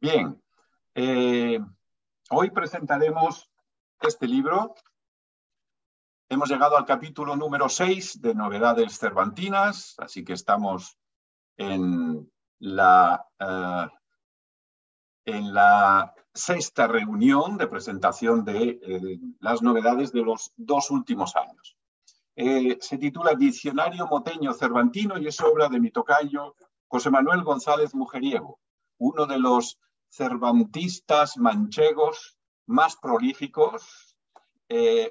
Bien, hoy presentaremos este libro. Hemos llegado al capítulo número 6 de Novedades Cervantinas, así que estamos en la sexta reunión de presentación de las novedades de los 2 últimos años. Se titula Diccionario Moteño Cervantino y es obra de mi tocayo José Manuel González Mujeriego, uno de los cervantistas manchegos más prolíficos,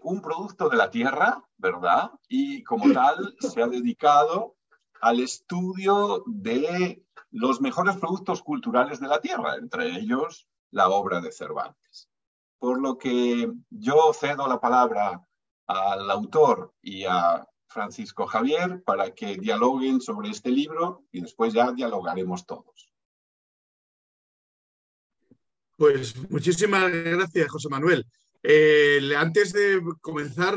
un producto de la tierra, ¿verdad? Y como tal se ha dedicado al estudio de los mejores productos culturales de la tierra, entre ellos la obra de Cervantes. Por lo que yo cedo la palabra al autor y a Francisco Javier para que dialoguen sobre este libro y después ya dialogaremos todos. Pues muchísimas gracias, José Manuel. Antes de comenzar,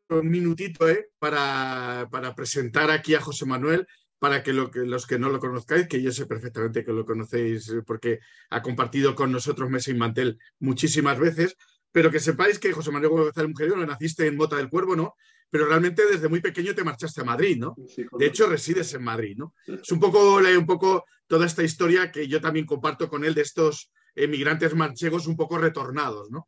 un minutito para presentar aquí a José Manuel, para que los que no lo conozcáis, que yo sé perfectamente que lo conocéis porque ha compartido con nosotros Mesa y Mantel muchísimas veces, pero que sepáis que José Manuel González Mujeriego naciste en Mota del Cuervo, ¿no? Pero realmente desde muy pequeño te marchaste a Madrid, ¿no? Sí, de hecho, resides en Madrid, ¿no? Es un poco toda esta historia que yo también comparto con él de estos emigrantes manchegos un poco retornados, ¿no?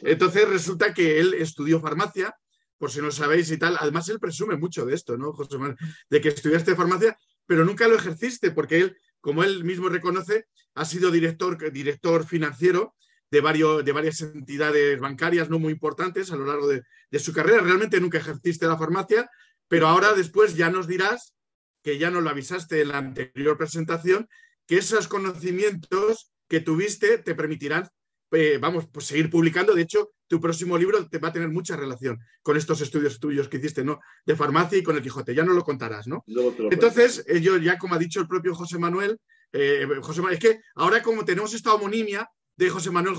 Entonces resulta que él estudió farmacia, por si no lo sabéis y tal. Además, él presume mucho de esto, ¿no, José Manuel? De que estudiaste farmacia, pero nunca lo ejerciste, porque él, como él mismo reconoce, ha sido director financiero de varias entidades bancarias no muy importantes a lo largo de su carrera. Realmente nunca ejerciste la farmacia, pero ahora después ya nos dirás, que ya nos lo avisaste en la anterior presentación, que esos conocimientos que tuviste te permitirán pues seguir publicando. De hecho, tu próximo libro te va a tener mucha relación con estos estudios tuyos que hiciste, ¿no? De farmacia y con el Quijote. Ya no lo contarás, ¿no? Entonces, yo ya, como ha dicho el propio José Manuel, es que ahora como tenemos esta homonimia de José Manuel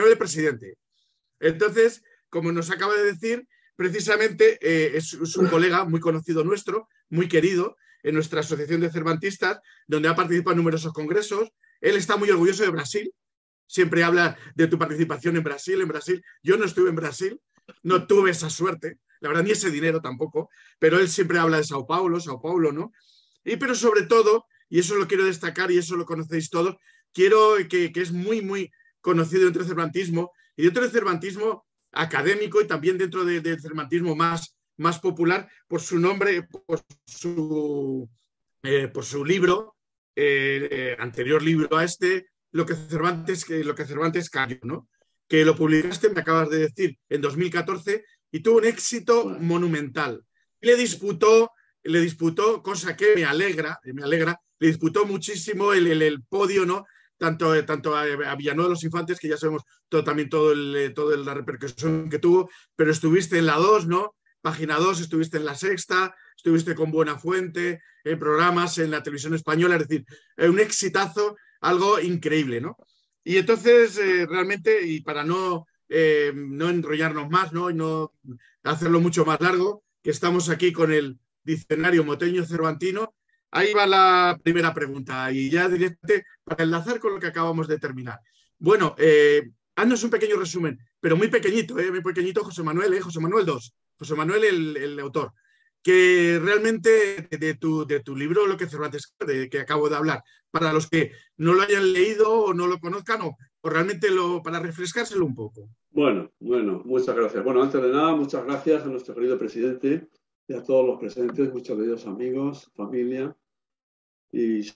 el presidente. Entonces, como nos acaba de decir, precisamente es un colega muy conocido nuestro, muy querido, en nuestra asociación de cervantistas, donde ha participado en numerosos congresos. Él está muy orgulloso de Brasil. Siempre habla de tu participación en Brasil. Yo no estuve en Brasil, no tuve esa suerte, la verdad, ni ese dinero tampoco, pero él siempre habla de Sao Paulo, ¿no? Pero sobre todo, y eso lo quiero destacar y eso lo conocéis todos, quiero que es muy, muy conocido dentro del cervantismo y dentro del cervantismo académico y también dentro del cervantismo más popular por su nombre, por su libro, anterior libro a este, lo que Cervantes cayó, ¿no? Que lo publicaste, me acabas de decir, en 2014 y tuvo un éxito monumental. Le disputó, cosa que me alegra, le disputó muchísimo el podio, ¿no? Tanto a Villanueva de los Infantes, que ya sabemos toda la repercusión que tuvo, pero estuviste en la 2, ¿no? Página 2, estuviste en la Sexta, estuviste con Buenafuente, en programas en la televisión española, es decir, un exitazo, algo increíble, ¿no? Y entonces, realmente, y para no enrollarnos más, ¿no? Y no hacerlo mucho más largo, que estamos aquí con el Diccionario Moteño Cervantino, ahí va la primera pregunta, y ya directamente para enlazar con lo que acabamos de terminar. Bueno, haznos un pequeño resumen, pero muy pequeñito, muy pequeñito, José Manuel 2, José Manuel el autor, que realmente de tu libro, lo que Cervantes, que acabo de hablar, para los que no lo hayan leído o no lo conozcan, o realmente para refrescárselo un poco. Bueno, muchas gracias. Bueno, antes de nada, muchas gracias a nuestro querido presidente y a todos los presentes, muchos queridos amigos, familia y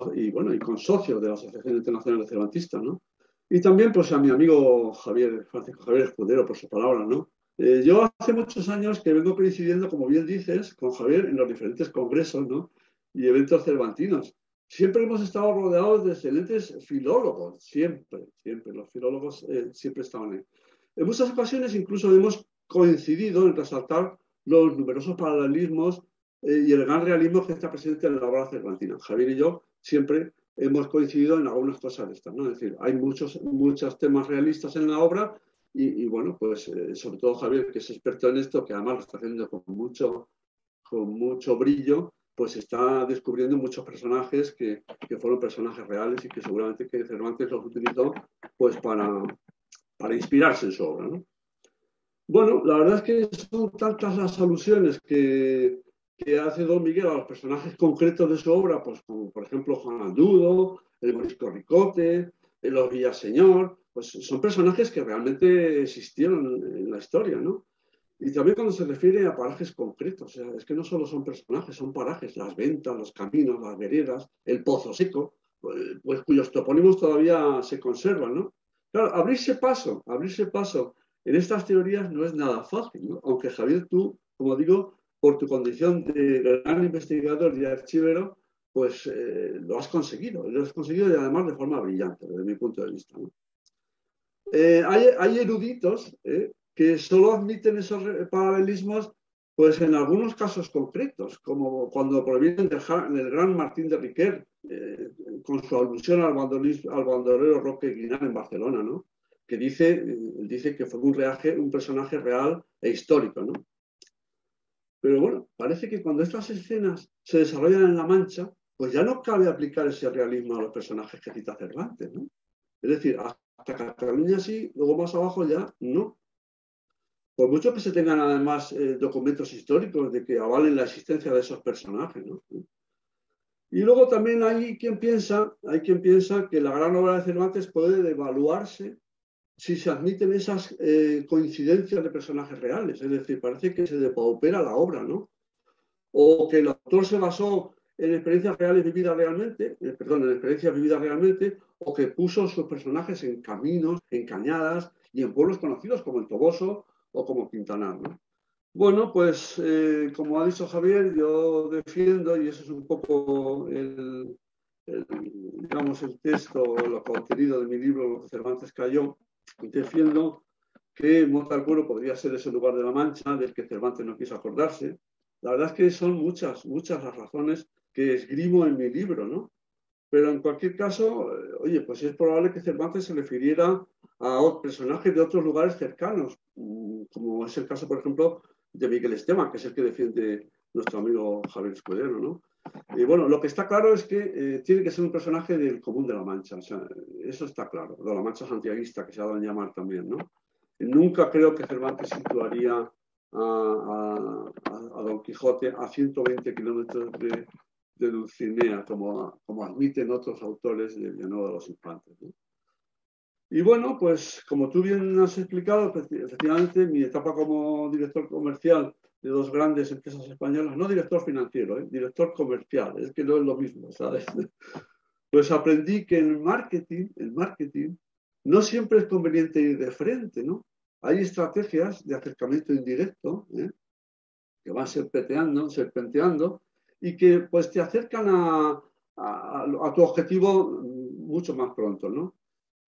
consocios de la Asociación Internacional de Cervantistas, ¿no? Y también pues a mi amigo Francisco Javier Escudero, por su palabra, ¿no? Yo hace muchos años que vengo coincidiendo, como bien dices, con Javier en los diferentes congresos, ¿no? Y eventos cervantinos. Siempre hemos estado rodeados de excelentes filólogos, siempre. Los filólogos siempre estaban ahí. En muchas ocasiones incluso hemos coincidido en resaltar los numerosos paralelismos y el gran realismo que está presente en la obra cervantina. Javier y yo siempre hemos coincidido en algunas cosas de estas, ¿no? Es decir, hay muchos temas realistas en la obra y bueno, pues sobre todo Javier, que es experto en esto, que además lo está haciendo con mucho brillo, pues está descubriendo muchos personajes que fueron personajes reales y que seguramente que Cervantes los utilizó pues para inspirarse en su obra, ¿no? Bueno, la verdad es que son tantas las alusiones que hace Don Miguel a los personajes concretos de su obra, pues como por ejemplo Juan Aldudo, el Morisco Ricote, los Villaseñor, pues son personajes que realmente existieron en la historia, ¿no? Y también cuando se refiere a parajes concretos, o sea, es que no solo son personajes, son parajes, las ventas, los caminos, las veredas, el Pozo Seco, pues cuyos topónimos todavía se conservan, ¿no? Claro, abrirse paso en estas teorías no es nada fácil, ¿no? Aunque Javier, tú, como digo, por tu condición de gran investigador y archivero, pues lo has conseguido y además de forma brillante, desde mi punto de vista, ¿no? Hay eruditos que solo admiten esos paralelismos pues en algunos casos concretos, como cuando provienen del gran Martín de Riquer, con su alusión al bandolero Roque Guinart en Barcelona, ¿no? Que dice que fue un personaje real e histórico, ¿no? Pero bueno, parece que cuando estas escenas se desarrollan en La Mancha, pues ya no cabe aplicar ese realismo a los personajes que cita Cervantes, ¿no? Es decir, hasta Cataluña sí, luego más abajo ya no. Por mucho que se tengan además documentos históricos de que avalen la existencia de esos personajes, ¿no? Y luego también hay quien piensa que la gran obra de Cervantes puede devaluarse si se admiten esas coincidencias de personajes reales. Es decir, parece que se depaupera la obra, ¿no? O que el autor se basó en experiencias vividas realmente, o que puso sus personajes en caminos, en cañadas y en pueblos conocidos como el Toboso o como Quintanar, ¿no? Bueno, pues como ha dicho Javier, yo defiendo, y eso es un poco el texto, lo contenido de mi libro, Lo que Cervantes cayó, defiendo que Mota del Pueblo podría ser ese lugar de La Mancha del que Cervantes no quiso acordarse. La verdad es que son muchas las razones que esgrimo en mi libro, ¿no? Pero en cualquier caso, oye, pues es probable que Cervantes se refiriera a personajes de otros lugares cercanos, como es el caso, por ejemplo, de Miguel Esteban, que es el que defiende nuestro amigo Javier Escudero, ¿no? Y bueno, lo que está claro es que tiene que ser un personaje del común de La Mancha, o sea, eso está claro, de La Mancha santiaguista, que se ha dado a llamar también, ¿no? Nunca creo que Cervantes situaría a Don Quijote a 120 kilómetros de Dulcinea, como admiten otros autores de Villanueva de los Infantes, ¿no? Y bueno, pues como tú bien has explicado, efectivamente mi etapa como director comercial de dos grandes empresas españolas, no director financiero, director comercial, es que no es lo mismo, ¿sabes? Pues aprendí que el marketing no siempre es conveniente ir de frente, ¿no? Hay estrategias de acercamiento indirecto, que van serpenteando y que pues te acercan a tu objetivo mucho más pronto, ¿no?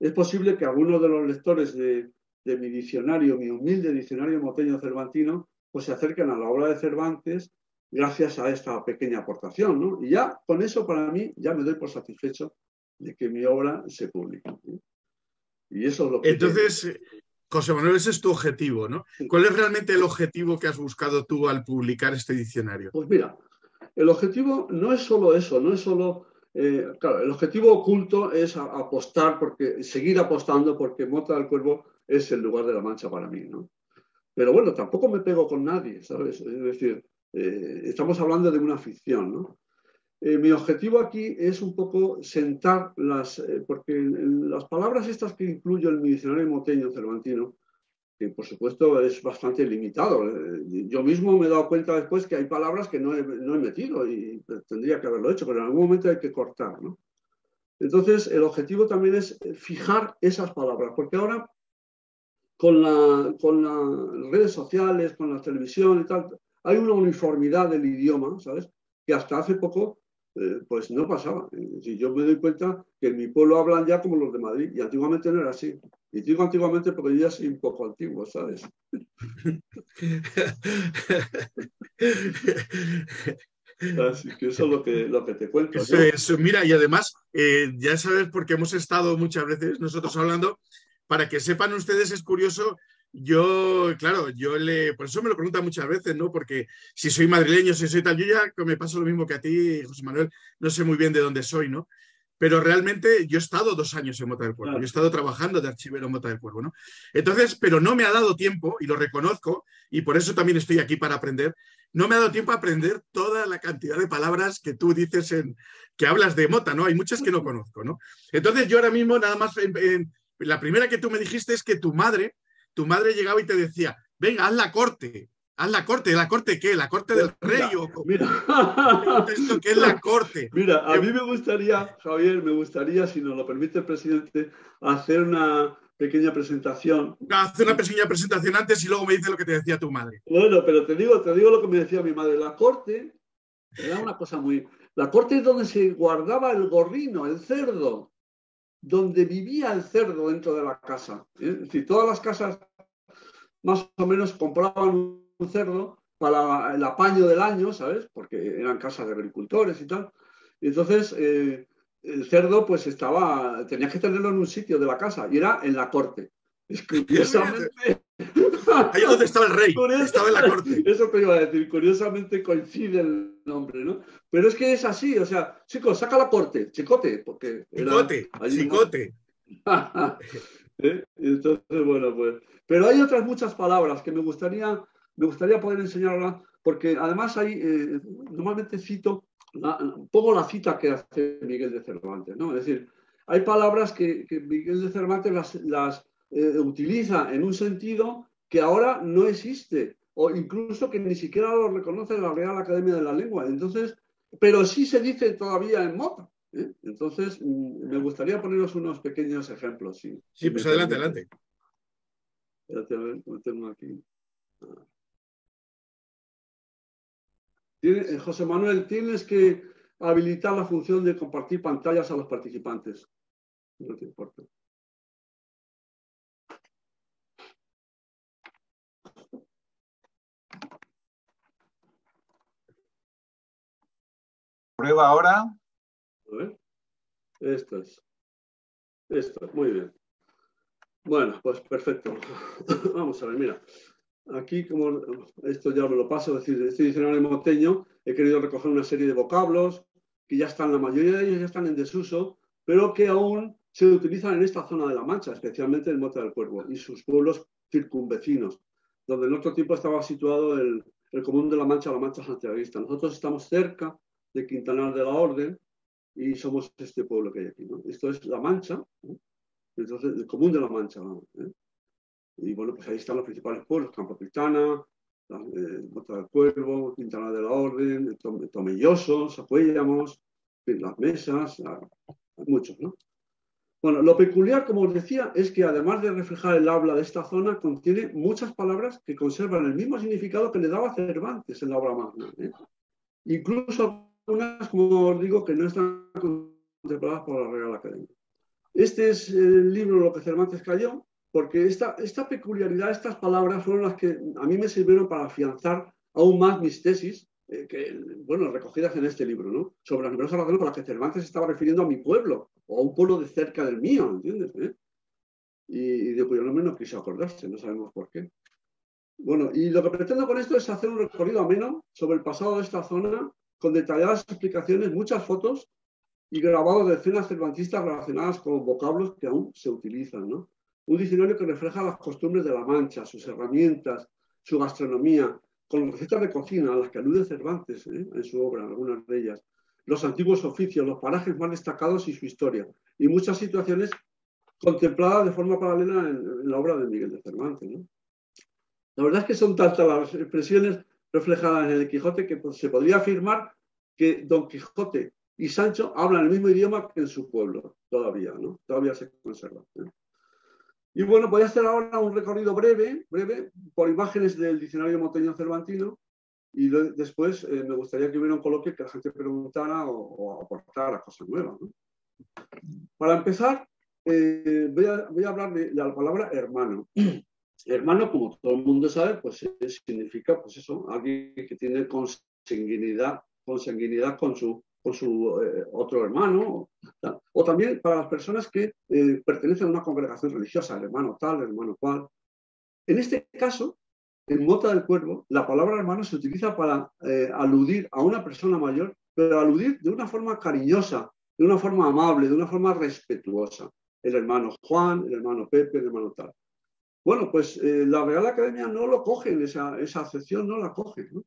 Es posible que algunos de los lectores de mi diccionario, mi humilde diccionario moteño cervantino, pues se acerquen a la obra de Cervantes gracias a esta pequeña aportación, ¿no? Y ya con eso para mí ya me doy por satisfecho de que mi obra se publique, ¿no? Y eso es lo que... Entonces, José Manuel, ese es tu objetivo, ¿no? Sí. ¿Cuál es realmente el objetivo que has buscado tú al publicar este diccionario? Pues mira, el objetivo no es solo eso, no es solo... claro, el objetivo oculto es apostar, seguir apostando porque Mota del Cuervo es el lugar de La Mancha para mí, ¿no? Pero bueno, tampoco me pego con nadie, ¿sabes? Es decir, estamos hablando de una ficción, ¿no? Mi objetivo aquí es un poco sentar porque las palabras estas que incluyo en mi diccionario moteño cervantino, que por supuesto es bastante limitado. Yo mismo me he dado cuenta después que hay palabras que no he metido y tendría que haberlo hecho, pero en algún momento hay que cortar, ¿no? Entonces, el objetivo también es fijar esas palabras, porque ahora con las redes sociales, con la televisión y tal, hay una uniformidad del idioma, ¿sabes? Que hasta hace poco pues no pasaba. Yo me doy cuenta que en mi pueblo hablan ya como los de Madrid y antiguamente no era así. Y digo antiguamente porque yo ya soy un poco antiguo, ¿sabes? Así que eso es lo que te cuento. Eso, mira, y además, ya sabes, porque hemos estado muchas veces nosotros hablando, para que sepan ustedes, es curioso Claro, por eso me lo preguntan muchas veces, ¿no? Porque si soy madrileño, si soy tal, yo ya me pasa lo mismo que a ti, José Manuel, no sé muy bien de dónde soy, ¿no? Pero realmente yo he estado 2 años en Mota del Cuervo, yo he estado trabajando de archivero en Mota del Cuervo, ¿no? Entonces, pero no me ha dado tiempo, y lo reconozco, y por eso también estoy aquí para aprender, no me ha dado tiempo a aprender toda la cantidad de palabras que tú dices que hablas de Mota, ¿no? Hay muchas que no conozco, ¿no? Entonces yo ahora mismo nada más, la primera que tú me dijiste es que tu madre llegaba y te decía, venga, haz la corte. ¿La corte qué? ¿La corte del rey? Mira. ¿Esto qué es la corte? Mira, a mí me gustaría, Javier, si nos lo permite el presidente, hacer una pequeña presentación. Haz una pequeña presentación antes y luego me dice lo que te decía tu madre. Bueno, pero te digo lo que me decía mi madre. La corte era una cosa muy... La corte es donde se guardaba el gorrino, el cerdo, donde vivía el cerdo dentro de la casa. Es decir, todas las casas más o menos compraban un cerdo para el apaño del año, ¿sabes? Porque eran casas de agricultores y tal. Y entonces el cerdo pues tenías que tenerlo en un sitio de la casa y era en la corte. Es curiosamente... Ahí donde estaba el rey, estaba en la corte. Eso te iba a decir, curiosamente coincide el nombre, ¿no? Pero es que es así, o sea, chicos, saca la corte, chicote, porque... Chicote. Entonces, bueno, pues... Pero hay otras muchas palabras que me gustaría poder enseñar ahora, porque además normalmente cito un poco la cita que hace Miguel de Cervantes, ¿no? Es decir, hay palabras que Miguel de Cervantes las utiliza en un sentido que ahora no existe, o incluso que ni siquiera lo reconoce la Real Academia de la Lengua. Entonces, pero sí se dice todavía en Mota. Entonces, me gustaría poneros unos pequeños ejemplos. Sí, pues adelante. Espérate, a ver, lo tengo aquí. José Manuel, tienes que habilitar la función de compartir pantallas a los participantes. No te importa. Prueba ahora. A ver. Esto es. Muy bien. Bueno, pues perfecto. Vamos a ver, mira. Aquí, como esto ya me lo paso, es decir, este diccionario moteño, he querido recoger una serie de vocablos que ya están, la mayoría de ellos ya están en desuso, pero que aún se utilizan en esta zona de La Mancha, especialmente en Mota del Cuervo y sus pueblos circunvecinos, donde en otro tiempo estaba situado el común de La Mancha santiaguista. Nosotros estamos cerca de Quintanar de la Orden y somos este pueblo que hay aquí, ¿no? Esto es La Mancha, ¿no? Entonces, el común de La Mancha, ¿no? Y bueno, pues ahí están los principales pueblos, Campopritana, Mota del Cuervo, Quintana de la Orden, Tomelloso, Sacuéllamos, Las Mesas, muchos, ¿no? Bueno, lo peculiar, como os decía, es que además de reflejar el habla de esta zona, contiene muchas palabras que conservan el mismo significado que le daba Cervantes en la obra magna, ¿eh? Incluso algunas, como os digo, que no están contempladas por la Real Academia. Este es el libro Lo que Cervantes cayó, porque esta peculiaridad, estas palabras fueron las que a mí me sirvieron para afianzar aún más mis tesis, recogidas en este libro, ¿no? Sobre las numerosas razones por las que Cervantes se estaba refiriendo a mi pueblo, o a un pueblo de cerca del mío, ¿entiendes? Y de cuyo nombre no quiso acordarse, no sabemos por qué. Bueno, y lo que pretendo con esto es hacer un recorrido ameno sobre el pasado de esta zona, con detalladas explicaciones, muchas fotos y grabados de escenas cervantistas relacionadas con vocablos que aún se utilizan, ¿no? Un diccionario que refleja las costumbres de La Mancha, sus herramientas, su gastronomía, con recetas de cocina a las que alude Cervantes en su obra, algunas de ellas, los antiguos oficios, los parajes más destacados y su historia, y muchas situaciones contempladas de forma paralela en la obra de Miguel de Cervantes, ¿no? La verdad es que son tantas las expresiones reflejadas en el Quijote que se podría afirmar que Don Quijote y Sancho hablan el mismo idioma que en su pueblo, todavía, ¿no? Todavía se conserva, ¿eh? Y bueno, voy a hacer ahora un recorrido breve, por imágenes del diccionario moteño cervantino, y después me gustaría que hubiera un coloquio que la gente preguntara o aportara cosas nuevas, ¿no? Para empezar, voy a hablar de la palabra hermano. Hermano, como todo el mundo sabe, pues significa, pues eso, alguien que tiene consanguinidad con su otro hermano, o también para las personas que pertenecen a una congregación religiosa, el hermano tal, el hermano cual. En este caso, en Mota del Cuervo, la palabra hermano se utiliza para aludir a una persona mayor, pero aludir de una forma cariñosa, de una forma amable, de una forma respetuosa. El hermano Juan, el hermano Pepe, el hermano tal. Bueno, pues la Real Academia no lo coge, esa acepción no la coge, ¿no?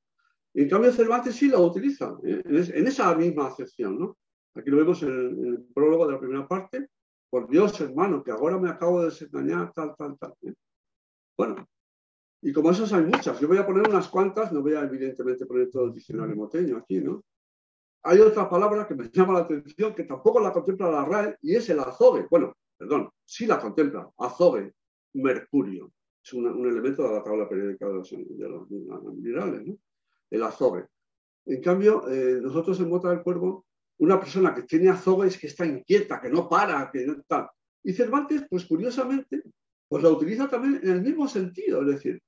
En cambio, Cervantes sí la utiliza, en esa misma acepción, ¿no? Aquí lo vemos en el prólogo de la primera parte. Por Dios, hermano, que ahora me acabo de desengañar, tal. Bueno, y como esas hay muchas. Yo voy a poner unas cuantas, no voy a evidentemente poner todo el diccionario moteño aquí, ¿no? Hay otra palabra que me llama la atención, que tampoco la contempla la RAE, y es el azogue. Bueno, perdón, sí la contempla, azogue, mercurio. Es un elemento de la tabla periódica de los minerales, ¿no? El azogue. En cambio, nosotros en Mota del Cuervo, una persona que tiene azogue es que está inquieta, que no para, que no tal. Y Cervantes, pues curiosamente, pues la utiliza también en el mismo sentido. Es decir,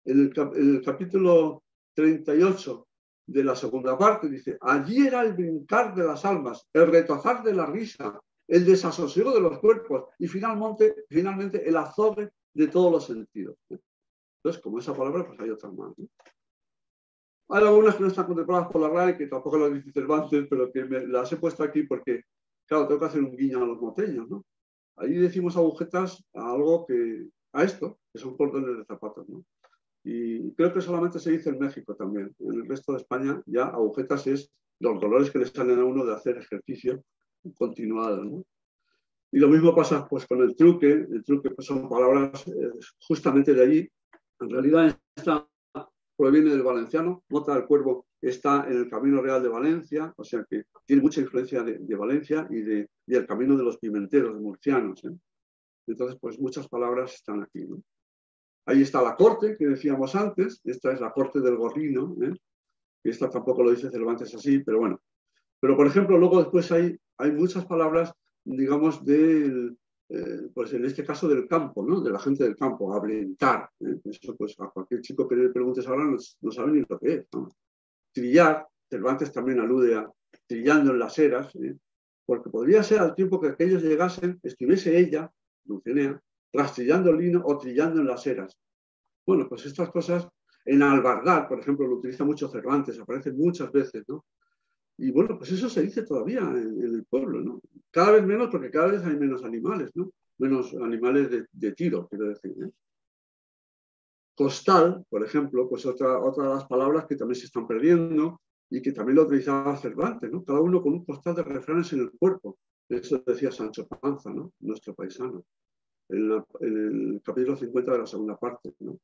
en el capítulo 38 de la segunda parte dice: allí era el brincar de las almas, el retozar de la risa, el desasosiego de los cuerpos y finalmente el azogue de todos los sentidos. Entonces, como esa palabra, pues hay otras más, ¿no? Hay algunas que no están contempladas por la RAE, que tampoco las dice Cervantes, pero que las he puesto aquí porque, claro, tengo que hacer un guiño a los moteños, ¿no? Ahí decimos agujetas a esto, que son cordones de zapatos, ¿no? Y creo que solamente se dice en México también. En el resto de España ya agujetas es los dolores que le salen a uno de hacer ejercicio continuado, ¿no? Y lo mismo pasa pues con el truque pues son palabras justamente de allí. En realidad esta proviene del valenciano. Mota del Cuervo está en el Camino Real de Valencia, o sea que tiene mucha influencia de Valencia y del Camino de los Pimenteros, de murcianos, ¿eh? Entonces, pues muchas palabras están aquí, ¿no? Ahí está la corte, que decíamos antes. Esta es la corte del gorrino, ¿eh? Esta tampoco lo dice Cervantes así, pero bueno. Pero, por ejemplo, luego después hay muchas palabras, digamos, pues en este caso del campo, ¿no? De la gente del campo, ablentar, ¿eh? Eso, pues, a cualquier chico que le preguntes ahora no sabe ni lo que es, ¿no? Trillar, Cervantes también alude a trillando en las eras, ¿eh? Porque podría ser al tiempo que aquellos llegasen, estuviese ella, Dulcinea, rastrillando el lino o trillando en las eras. Bueno, pues estas cosas, en albardar, por ejemplo, lo utiliza mucho Cervantes, aparece muchas veces, ¿no? Y bueno, pues eso se dice todavía en el pueblo, ¿no? Cada vez menos, porque cada vez hay menos animales, ¿no? Menos animales de tiro, quiero decir, ¿eh? Costal, por ejemplo, pues otra de las palabras que también se están perdiendo y que también lo utilizaba Cervantes, ¿no? Cada uno con un costal de refranes en el cuerpo. Eso decía Sancho Panza, ¿no? Nuestro paisano, en el capítulo 50 de la segunda parte, ¿no?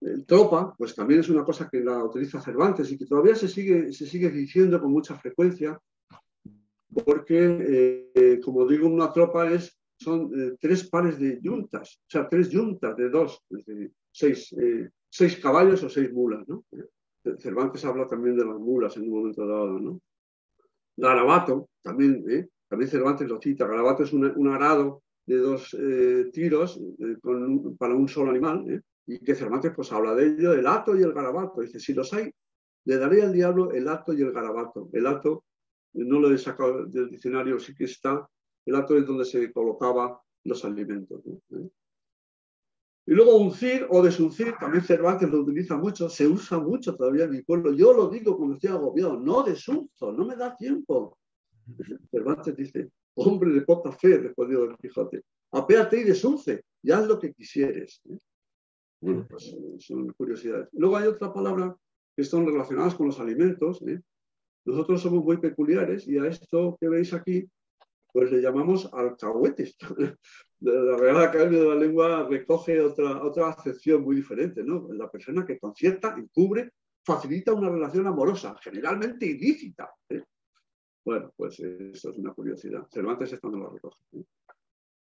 El tropa, pues también es una cosa que la utiliza Cervantes y que todavía se sigue diciendo con mucha frecuencia, porque, como digo, una tropa son 3 pares de yuntas, o sea, 3 yuntas de 2, es decir, 6 caballos o 6 mulas, ¿no? Cervantes habla también de las mulas en un momento dado, ¿no? Garabato, también Cervantes lo cita. Garabato es un arado de 2 tiros para un solo animal, ¿eh? Y que Cervantes pues habla de ello, el hato y el garabato. Dice, si los hay, le daré al diablo el hato y el garabato. El hato, no lo he sacado del diccionario, sí que está. El hato es donde se colocaban los alimentos, ¿no? Y luego uncir o desuncir, también Cervantes lo utiliza mucho, se usa mucho todavía en mi pueblo. Yo lo digo cuando estoy agobiado, no desunzo, no me da tiempo. Cervantes dice, hombre de poca fe, respondió Don Quijote, apéate y desunce, y haz lo que quisieres, ¿eh? Bueno, pues son curiosidades. Luego hay otra palabra que están relacionadas con los alimentos, ¿eh? Nosotros somos muy peculiares y a esto que veis aquí, pues le llamamos alcahuetes. La Real Academia de la Lengua recoge otra acepción muy diferente, ¿no? La persona que concierta, encubre, facilita una relación amorosa, generalmente ilícita, ¿eh? Bueno, pues eso es una curiosidad. Cervantes esto no lo recoge, ¿eh?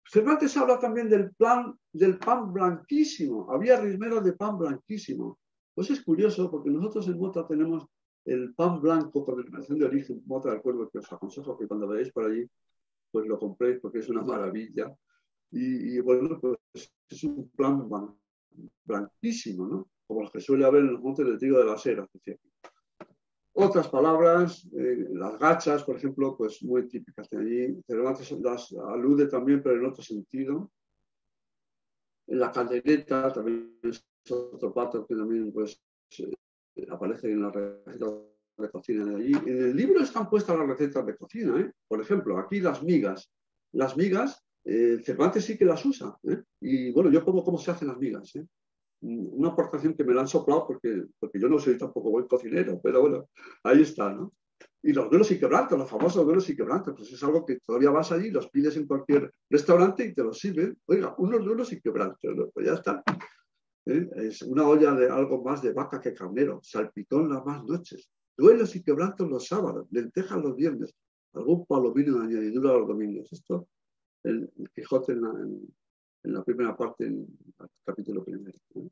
Cervantes habla también del pan blanquísimo. Había rismeros de pan blanquísimo. Pues es curioso porque nosotros en Mota tenemos el pan blanco con denominación de origen, Mota del Cuervo, que os aconsejo que cuando veáis por allí, pues lo compréis porque es una maravilla. Y bueno, pues es un pan blanquísimo, ¿no? Como los que suele haber en los montes del Trigo de las Heras. Otras palabras, las gachas, por ejemplo, pues muy típicas de allí. Cervantes las alude también, pero en otro sentido. La caldereta también es otro plato que también pues, aparece en la receta de cocina de allí. En el libro están puestas las recetas de cocina, ¿eh? Por ejemplo, aquí las migas. Las migas, Cervantes sí que las usa, ¿eh? Y bueno, yo como cómo se hacen las migas, ¿eh? Una aportación que me la han soplado porque yo no soy tampoco buen cocinero, pero bueno, ahí está, ¿no? Y los duelos y quebrantos, los famosos duelos y quebrantos, pues es algo que todavía vas allí, los pides en cualquier restaurante y te los sirven. Oiga, unos duelos y quebrantos, ¿no? Pues ya está. Es una olla de algo más de vaca que carnero, salpicón las más noches, duelos y quebrantos los sábados, lentejas los viernes, algún palomino de añadidura los domingos. Esto, el Quijote en la primera parte, en el capítulo primero, ¿no?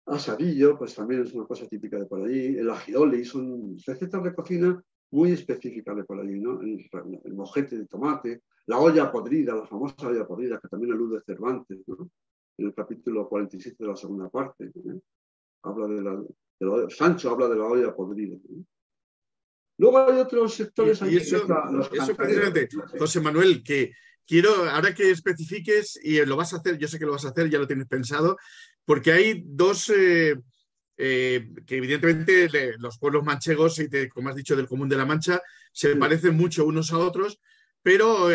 Asadillo, pues también es una cosa típica de por allí. El ajioli, son recetas de cocina muy específicas de por allí, ¿no? El mojete de tomate, la olla podrida, la famosa olla podrida, que también alude Cervantes, ¿no? En el capítulo 47 de la segunda parte, ¿eh? Habla de la Sancho habla de la olla podrida, ¿no? Luego hay otros sectores Y ahí, eso precisamente, José Manuel, que quiero, ahora que especifiques, y lo vas a hacer, yo sé que lo vas a hacer, ya lo tienes pensado, porque hay dos, que evidentemente los pueblos manchegos, como has dicho, del Común de la Mancha, se parecen mucho unos a otros, pero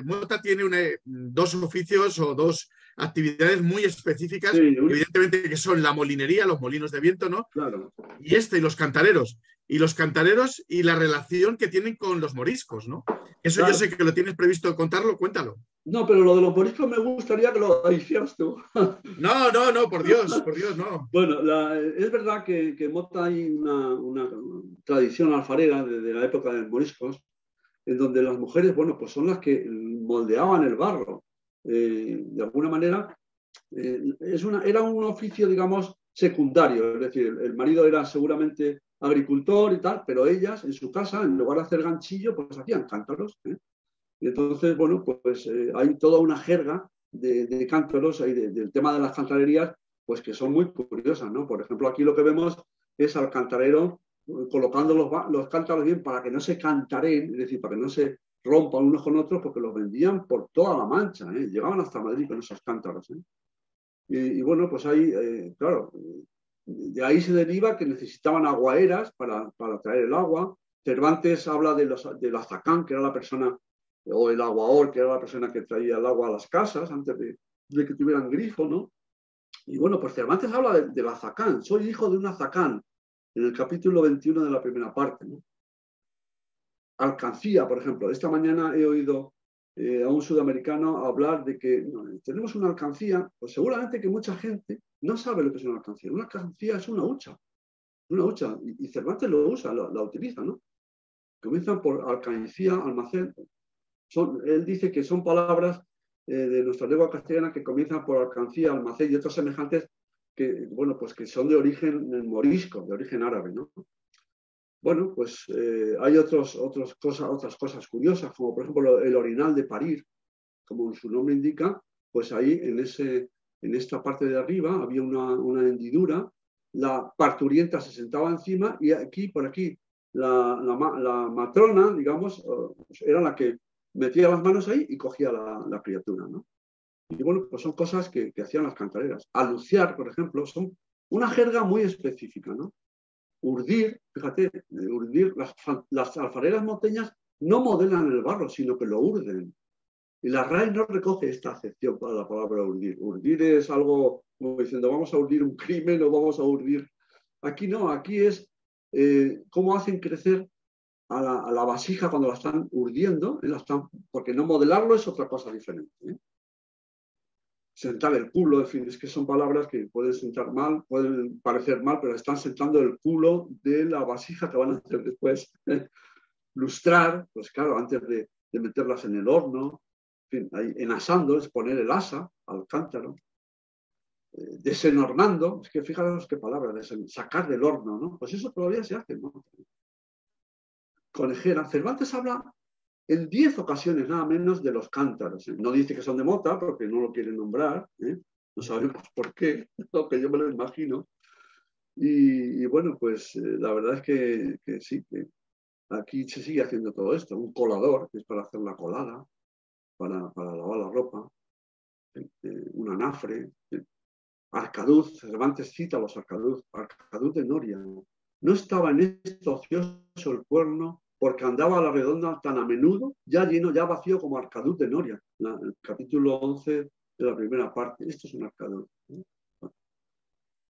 Mota tiene dos oficios o dos actividades muy específicas, sí, evidentemente que son la molinería, los molinos de viento, ¿no? Claro. Y los cantareros. Y los cantareros y la relación que tienen con los moriscos, ¿no? Eso Claro. yo sé que lo tienes previsto contarlo, cuéntalo. No, pero lo de los moriscos me gustaría que lo hicieras tú. No, por Dios, no. Bueno, es verdad que en Mota hay una tradición alfarera de la época de los moriscos, en donde las mujeres, bueno, pues son las que moldeaban el barro. De alguna manera, era un oficio, digamos, secundario. Es decir, el marido era seguramente agricultor y tal, pero ellas en su casa, en lugar de hacer ganchillo, pues hacían cántaros, ¿eh? Y entonces, bueno, pues hay toda una jerga de cántaros, del tema de las cantarerías, pues que son muy curiosas, ¿no? Por ejemplo, aquí lo que vemos es al cantarero colocando los cántaros bien para que no se cantareen, es decir, para que no se rompan unos con otros, porque los vendían por toda la Mancha, ¿eh? Llegaban hasta Madrid con esos cántaros, ¿eh? Y bueno, pues ahí, claro, de ahí se deriva que necesitaban aguaeras para traer el agua. Cervantes habla del azacán, que era la persona, o el aguaor, que era la persona que traía el agua a las casas antes de que tuvieran grifo, ¿no? Y bueno, pues Cervantes habla del azacán. Soy hijo de un azacán, en el capítulo 21 de la primera parte, ¿no? Alcancía, por ejemplo. Esta mañana he oído a un sudamericano hablar de que tenemos una alcancía, pues seguramente que mucha gente no sabe lo que es una alcancía. Una alcancía es una hucha, y Cervantes lo usa, la utiliza, ¿no? Comienzan por alcancía, almacén. Él dice que son palabras de nuestra lengua castellana que comienzan por alcancía, almacén y otros semejantes que, bueno, pues que son de origen morisco, de origen árabe, ¿no? Bueno, pues hay otras cosas curiosas, como por ejemplo el orinal de parir, como su nombre indica, pues ahí en esta parte de arriba había una hendidura, la parturienta se sentaba encima y por aquí, la matrona, digamos, era la que metía las manos ahí y cogía la criatura, ¿no? Y bueno, pues son cosas que hacían las cantareras. Aluciar, por ejemplo, son una jerga muy específica, ¿no? Urdir, fíjate, urdir, las alfareras monteñas no modelan el barro, sino que lo urden. Y la RAE no recoge esta acepción para la palabra urdir. Urdir es algo como diciendo, vamos a urdir un crimen o vamos a urdir. Aquí no, aquí es cómo hacen crecer a la vasija cuando la están urdiendo, porque no modelarlo es otra cosa diferente, ¿eh? Sentar el culo, en fin, es que son palabras que pueden sentar mal, pueden parecer mal, pero están sentando el culo de la vasija que van a hacer después. Lustrar, pues claro, antes de meterlas en el horno, en fin, ahí, enasando es poner el asa al cántaro. Desenornando, es que fijaros qué palabra, sacar del horno, ¿no? Pues eso todavía se hace, ¿no? Conejera. Cervantes habla en 10 ocasiones nada menos de los cántaros, ¿eh? No dice que son de Mota porque no lo quiere nombrar, ¿eh? No sabemos por qué, aunque yo me lo imagino. Y bueno, pues la verdad es que sí, que aquí se sigue haciendo todo esto. Un colador, que es para hacer la colada, para lavar la ropa. un anafre. Arcaduz, Cervantes cita a los Arcaduz de Noria. No estaba en esto ocioso el cuerno, porque andaba a la redonda tan a menudo, ya lleno, ya vacío como Arcaduz de Noria. El capítulo 11 de la primera parte. Esto es un Arcaduz.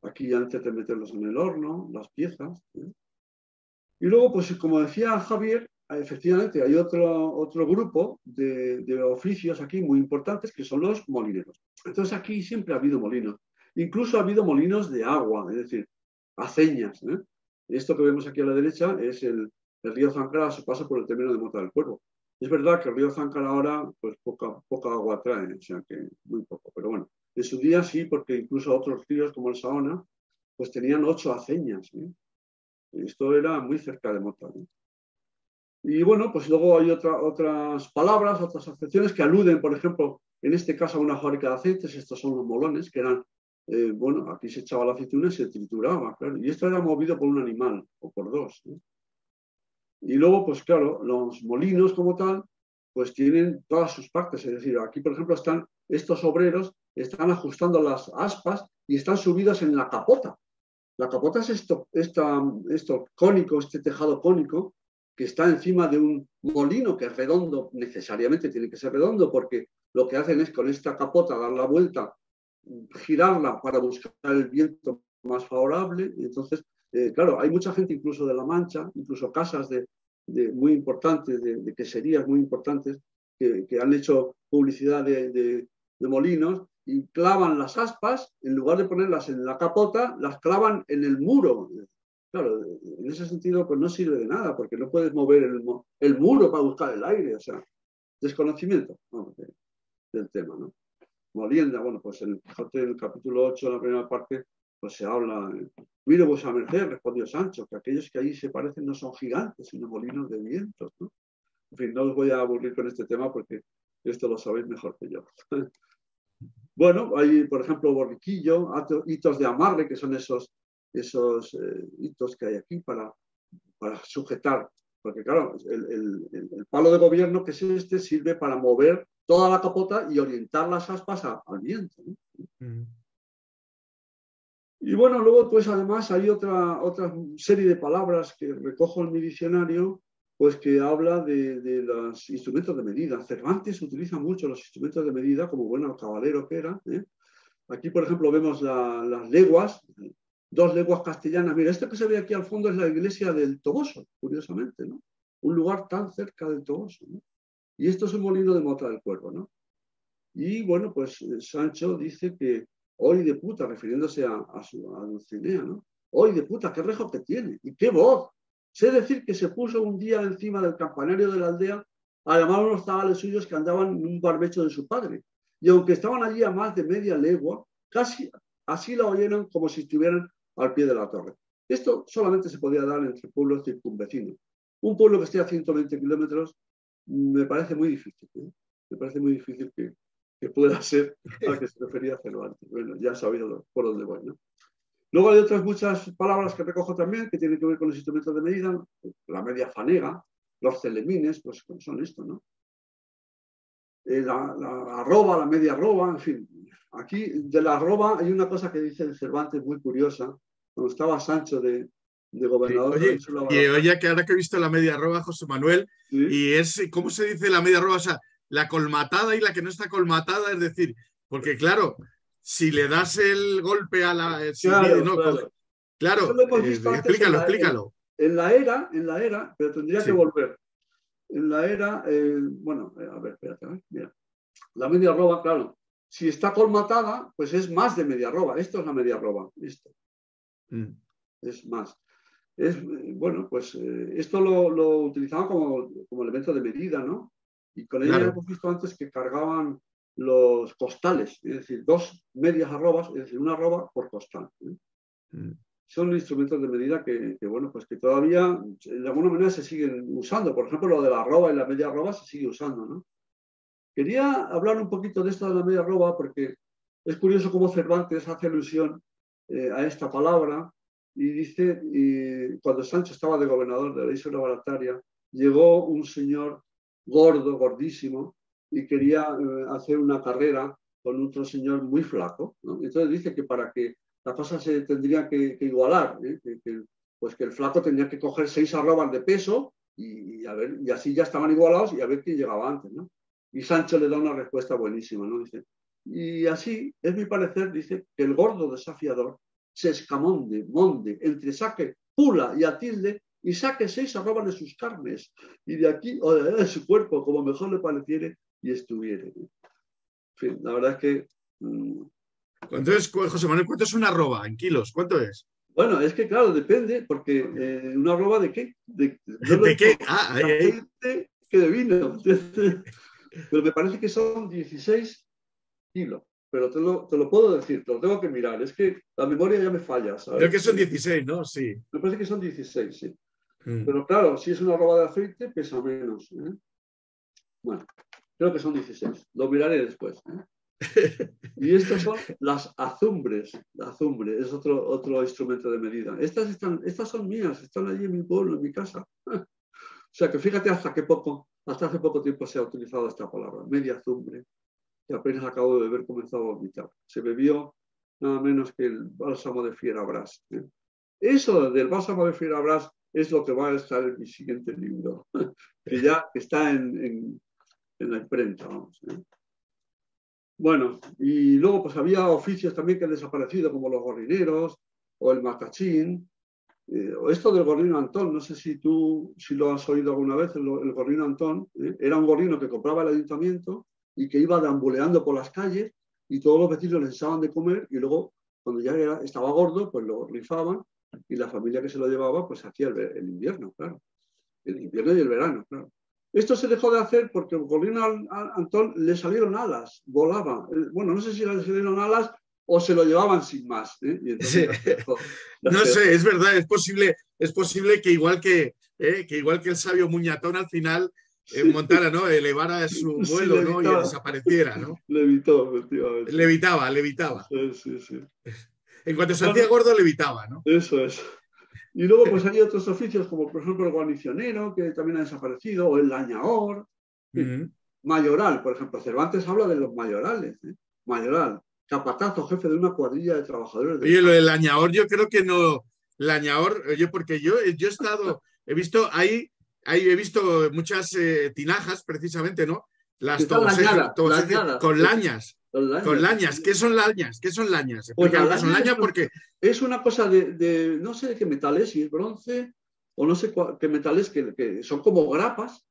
Aquí antes de meterlos en el horno, las piezas. Y luego, pues como decía Javier, efectivamente hay otro grupo de oficios aquí muy importantes que son los molineros. Entonces aquí siempre ha habido molinos. Incluso ha habido molinos de agua, es decir, aceñas. Esto que vemos aquí a la derecha es el río Záncara a su paso por el término de Mota del Cuervo. Es verdad que el río Záncara ahora pues poca agua trae, o sea que muy poco. Pero bueno, en su día sí, porque incluso otros ríos como el Saona pues tenían 8 aceñas. Esto era muy cerca de Mota. Y bueno, pues luego hay otras palabras, otras acepciones que aluden, por ejemplo, en este caso a una fábrica de aceites. Estos son los molones, que eran, bueno, aquí se echaba la aceituna y se trituraba, claro. Y esto era movido por un animal o por dos. Y luego, pues claro, los molinos como tal, pues tienen todas sus partes. Es decir, aquí, por ejemplo, están estos obreros, están ajustando las aspas y están subidos en la capota. La capota es esto cónico, este tejado cónico, que está encima de un molino que es redondo, necesariamente tiene que ser redondo, porque lo que hacen es con esta capota dar la vuelta, girarla para buscar el viento más favorable. Y entonces, claro, hay mucha gente incluso de La Mancha, incluso casas muy importantes, de queserías muy importantes, que han hecho publicidad de molinos y clavan las aspas, en lugar de ponerlas en la capota, las clavan en el muro. Claro, en ese sentido pues no sirve de nada, porque no puedes mover el muro para buscar el aire, o sea, desconocimiento del tema, ¿no? Molienda, bueno, pues en el capítulo 8, en la primera parte, pues se habla, mire vuesa merced, respondió Sancho, que aquellos que ahí se parecen no son gigantes, sino molinos de vientos, ¿no? En fin, no os voy a aburrir con este tema porque esto lo sabéis mejor que yo. Bueno, hay, por ejemplo, borriquillo, hitos de amarre, que son esos hitos que hay aquí para sujetar, porque claro, el palo de gobierno que es este sirve para mover toda la capota y orientar las aspas al viento, ¿no? Y bueno, luego pues además hay otra serie de palabras que recojo en mi diccionario, pues que habla de los instrumentos de medida. Cervantes utiliza mucho los instrumentos de medida como buen caballero que era. Aquí, por ejemplo, vemos las leguas, 2 leguas castellanas. Mira, esto que se ve aquí al fondo es la iglesia del Toboso, curiosamente, ¿no? Un lugar tan cerca del Toboso, ¿no? Y esto es un molino de Mota del Cuervo, ¿no? Y bueno, pues Sancho dice que hoy de puta, refiriéndose a Dulcinea, ¿no? Hoy de puta, qué rejo que tiene y qué voz. Sé decir que se puso un día encima del campanario de la aldea a llamar a unos zagales suyos que andaban en un barbecho de su padre. Y aunque estaban allí a más de media legua, casi así la oyeron como si estuvieran al pie de la torre. Esto solamente se podía dar entre pueblos circunvecinos. Un pueblo que esté a 120 kilómetros me parece muy difícil. Me parece muy difícil que pueda ser al que se refería Cervantes. Bueno, ya sabéis por dónde voy, ¿no? Luego hay otras muchas palabras que recojo también que tienen que ver con los instrumentos de medida, la media fanega, los celemines, pues son esto, ¿no? La arroba, la media arroba, en fin. Aquí de la arroba hay una cosa que dice Cervantes muy curiosa. Cuando estaba Sancho de gobernador de la Isla Barataria. Oye, que ahora que he visto la media arroba, José Manuel, ¿sí? Y es, ¿cómo se dice la media arroba? O sea, la colmatada y la que no está colmatada, es decir, porque claro, si le das el golpe a la... Claro, explícalo. En la era, pero tendría que volver. En la era, bueno, a ver, espérate, mira. La media arroba, claro, si está colmatada, pues es más de media arroba. Esto es la media arroba, esto. Es más. Bueno, pues esto lo utilizaban como elemento de medida, ¿no? Y con ella hemos visto antes que cargaban los costales, es decir, 2 medias arrobas, es decir, una arroba por costal. Son instrumentos de medida que, bueno, pues que todavía de alguna manera se siguen usando. Por ejemplo, lo de la arroba y la media arroba se sigue usando, ¿no? Quería hablar un poquito de esto de la media arroba porque es curioso cómo Cervantes hace alusión a esta palabra y dice, cuando Sancho estaba de gobernador de la Isla Barataria, llegó un señor gordo, gordísimo, y quería hacer una carrera con otro señor muy flaco, ¿no? Entonces dice que para que la cosa se tendría que igualar, pues que el flaco tenía que coger 6 arrobas de peso y así ya estaban igualados y a ver quién llegaba antes, ¿no? Y Sancho le da una respuesta buenísima, ¿no? Dice, y así, es mi parecer, dice, que el gordo desafiador se escamonde, monde, entresaque, pula y atilde y saque 6 arrobas de sus carnes y de aquí o de su cuerpo, como mejor le pareciere y estuviere. En fin, la verdad es que... Entonces, José Manuel, ¿cuánto es una arroba en kilos? ¿Cuánto es? Bueno, es que claro, depende, porque una arroba de qué? ¿De qué? De aceite que de vino. Pero me parece que son 16 kilos. Pero te lo puedo decir, te lo tengo que mirar. Es que la memoria ya me falla, ¿sabes? Creo que son 16, ¿no? Sí. Me parece que son 16, sí. Pero claro, si es una arroba de aceite, pesa menos. Bueno, creo que son 16. Lo miraré después. Y estas son las azumbres. La azumbre es otro instrumento de medida. Estas son mías, están allí en mi pueblo, en mi casa. O sea que fíjate hasta hace poco tiempo se ha utilizado esta palabra, media azumbre, que apenas acabo de beber comenzó a vomitar. Se bebió nada menos que el bálsamo de Fierabras. Eso del bálsamo de Fierabras es lo que va a estar en mi siguiente libro, que ya está en la imprenta, vamos. Bueno, y luego pues había oficios también que han desaparecido, como los gorrineros o el matachín. O esto del gorrino Antón, no sé si lo has oído alguna vez, el gorrino Antón, era un gorrino que compraba el ayuntamiento y que iba deambuleando por las calles y todos los vecinos les echaban de comer y luego, cuando ya estaba gordo, pues lo rifaban y la familia que se lo llevaba, pues hacía el invierno, claro. El invierno y el verano, claro. Esto se dejó de hacer porque el gorrino Antón le salieron alas, volaba. Bueno, no sé si le salieron alas o se lo llevaban sin más. Y entonces, sí. No sé, es verdad, es posible que igual que el sabio Muñatón al final montara, ¿no? Elevara su vuelo, ¿no? Y desapareciera, ¿no? Levitó, efectivamente. Levitaba. Sí. En cuanto se hacía gordo, levitaba, ¿no? Eso es. Y luego pues hay otros oficios como por ejemplo el guarnicionero, que también ha desaparecido, o el lañador. Mayoral, por ejemplo, Cervantes habla de los mayorales. Mayoral, capatazo, jefe de una cuadrilla de trabajadores. Oye, lo del lañador yo creo que no... Lañador, porque yo he estado... He visto muchas tinajas, precisamente, ¿no? Las lañadas, con lañas. Con lañas. ¿Qué son lañas? ¿Qué son lañas? Pues ¿qué son lañas? Porque es una cosa de no sé de qué metal es, si es bronce o no sé qué metal es, que son como grapas.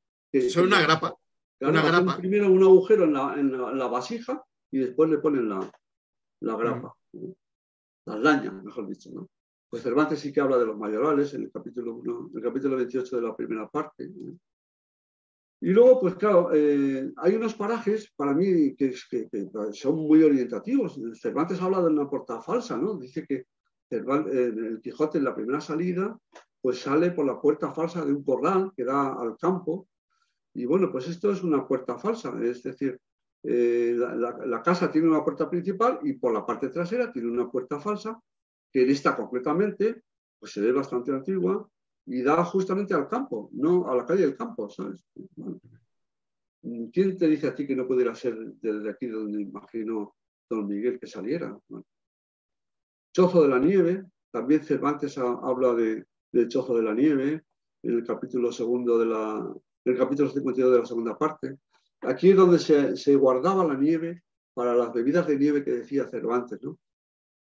Son una grapa. Claro, una grapa. Primero un agujero en la vasija y después le ponen la grapa. Las lañas, mejor dicho, ¿no? Pues Cervantes sí que habla de los mayorales en el capítulo 28 de la primera parte. Y luego, pues claro, hay unos parajes para mí que son muy orientativos. Cervantes habla de una puerta falsa, ¿no? Dice que el Quijote en la primera salida, pues sale por la puerta falsa de un corral que da al campo. Y bueno, pues esto es una puerta falsa, es decir, la casa tiene una puerta principal y por la parte trasera tiene una puerta falsa que en esta concretamente pues se ve bastante antigua y da justamente al campo, no a la calle del campo, ¿sabes? Bueno, ¿quién te dice a ti que no pudiera ser desde aquí donde imagino don Miguel que saliera? Bueno. Chozo de la nieve, también Cervantes habla del chozo de la nieve en el capítulo 52 de la segunda parte. Aquí es donde se guardaba la nieve para las bebidas de nieve que decía Cervantes, ¿no?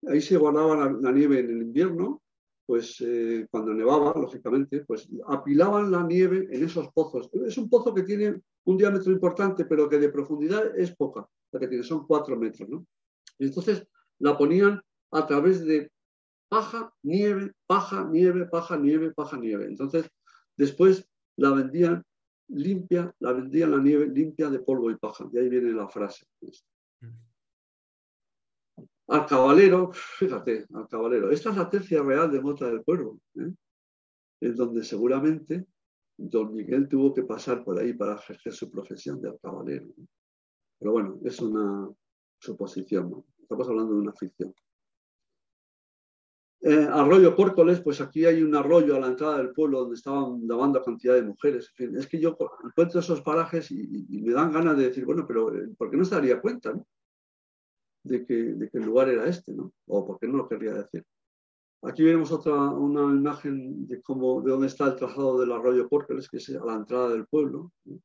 Ahí se guardaba la nieve en el invierno, pues cuando nevaba, lógicamente, pues apilaban la nieve en esos pozos. Es un pozo que tiene un diámetro importante, pero que de profundidad es poca, la que tiene, son 4 metros, ¿no? Y entonces la ponían a través de paja, nieve, paja, nieve, paja, nieve, paja, nieve. Entonces, después la vendían la nieve limpia de polvo y paja. De ahí viene la frase. Al cabalero, fíjate, al cabalero. Esta es la tercia real de Mota del Cuervo, en donde seguramente don Miguel tuvo que pasar por ahí para ejercer su profesión de alcabalero. Pero bueno, es una suposición, ¿no? Estamos hablando de una ficción. Arroyo Córcoles, pues aquí hay un arroyo a la entrada del pueblo donde estaban lavando cantidad de mujeres. En fin, es que yo encuentro esos parajes y me dan ganas de decir, bueno, pero ¿por qué no se daría cuenta, no? de que el lugar era este, ¿no? O porque no lo querría decir. Aquí vemos una imagen de dónde está el trazado del arroyo Pórceles, que es a la entrada del pueblo, ¿no?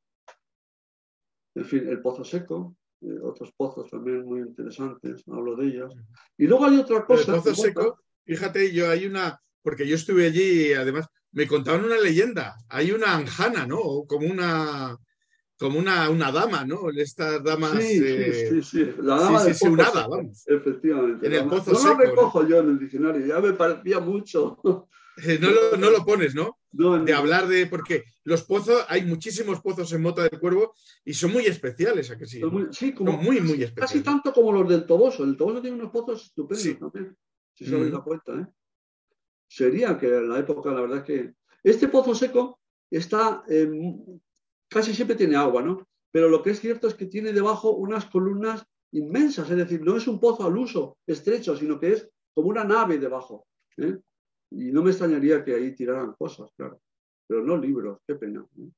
En fin, el Pozo Seco, otros pozos también muy interesantes, hablo de ellos. Y luego hay otra cosa. El Pozo Seco, fíjate, porque yo estuve allí y además me contaban una leyenda. Hay una anjana, ¿no? Como una dama, ¿no? Estas damas. Sí. La dama del Pozo una hada, Seco, vamos. efectivamente. En el Pozo no Seco. No lo recojo yo en el diccionario, ya me parecía mucho. No lo pones, ¿no? De hablar de. Porque los pozos, hay muchísimos pozos en Mota del Cuervo y son muy especiales, ¿a que sí? Sí, son muy especiales. Casi tanto como los del Toboso. El Toboso tiene unos pozos estupendos también, si se habéis dado cuenta, ¿eh? Sería que en la época, la verdad es que este Pozo Seco está, casi siempre tiene agua, ¿no? Pero lo que es cierto es que tiene debajo unas columnas inmensas, es decir, no es un pozo al uso estrecho, sino que es como una nave debajo, ¿eh? Y no me extrañaría que ahí tiraran cosas, claro, pero no libros, qué pena, ¿eh?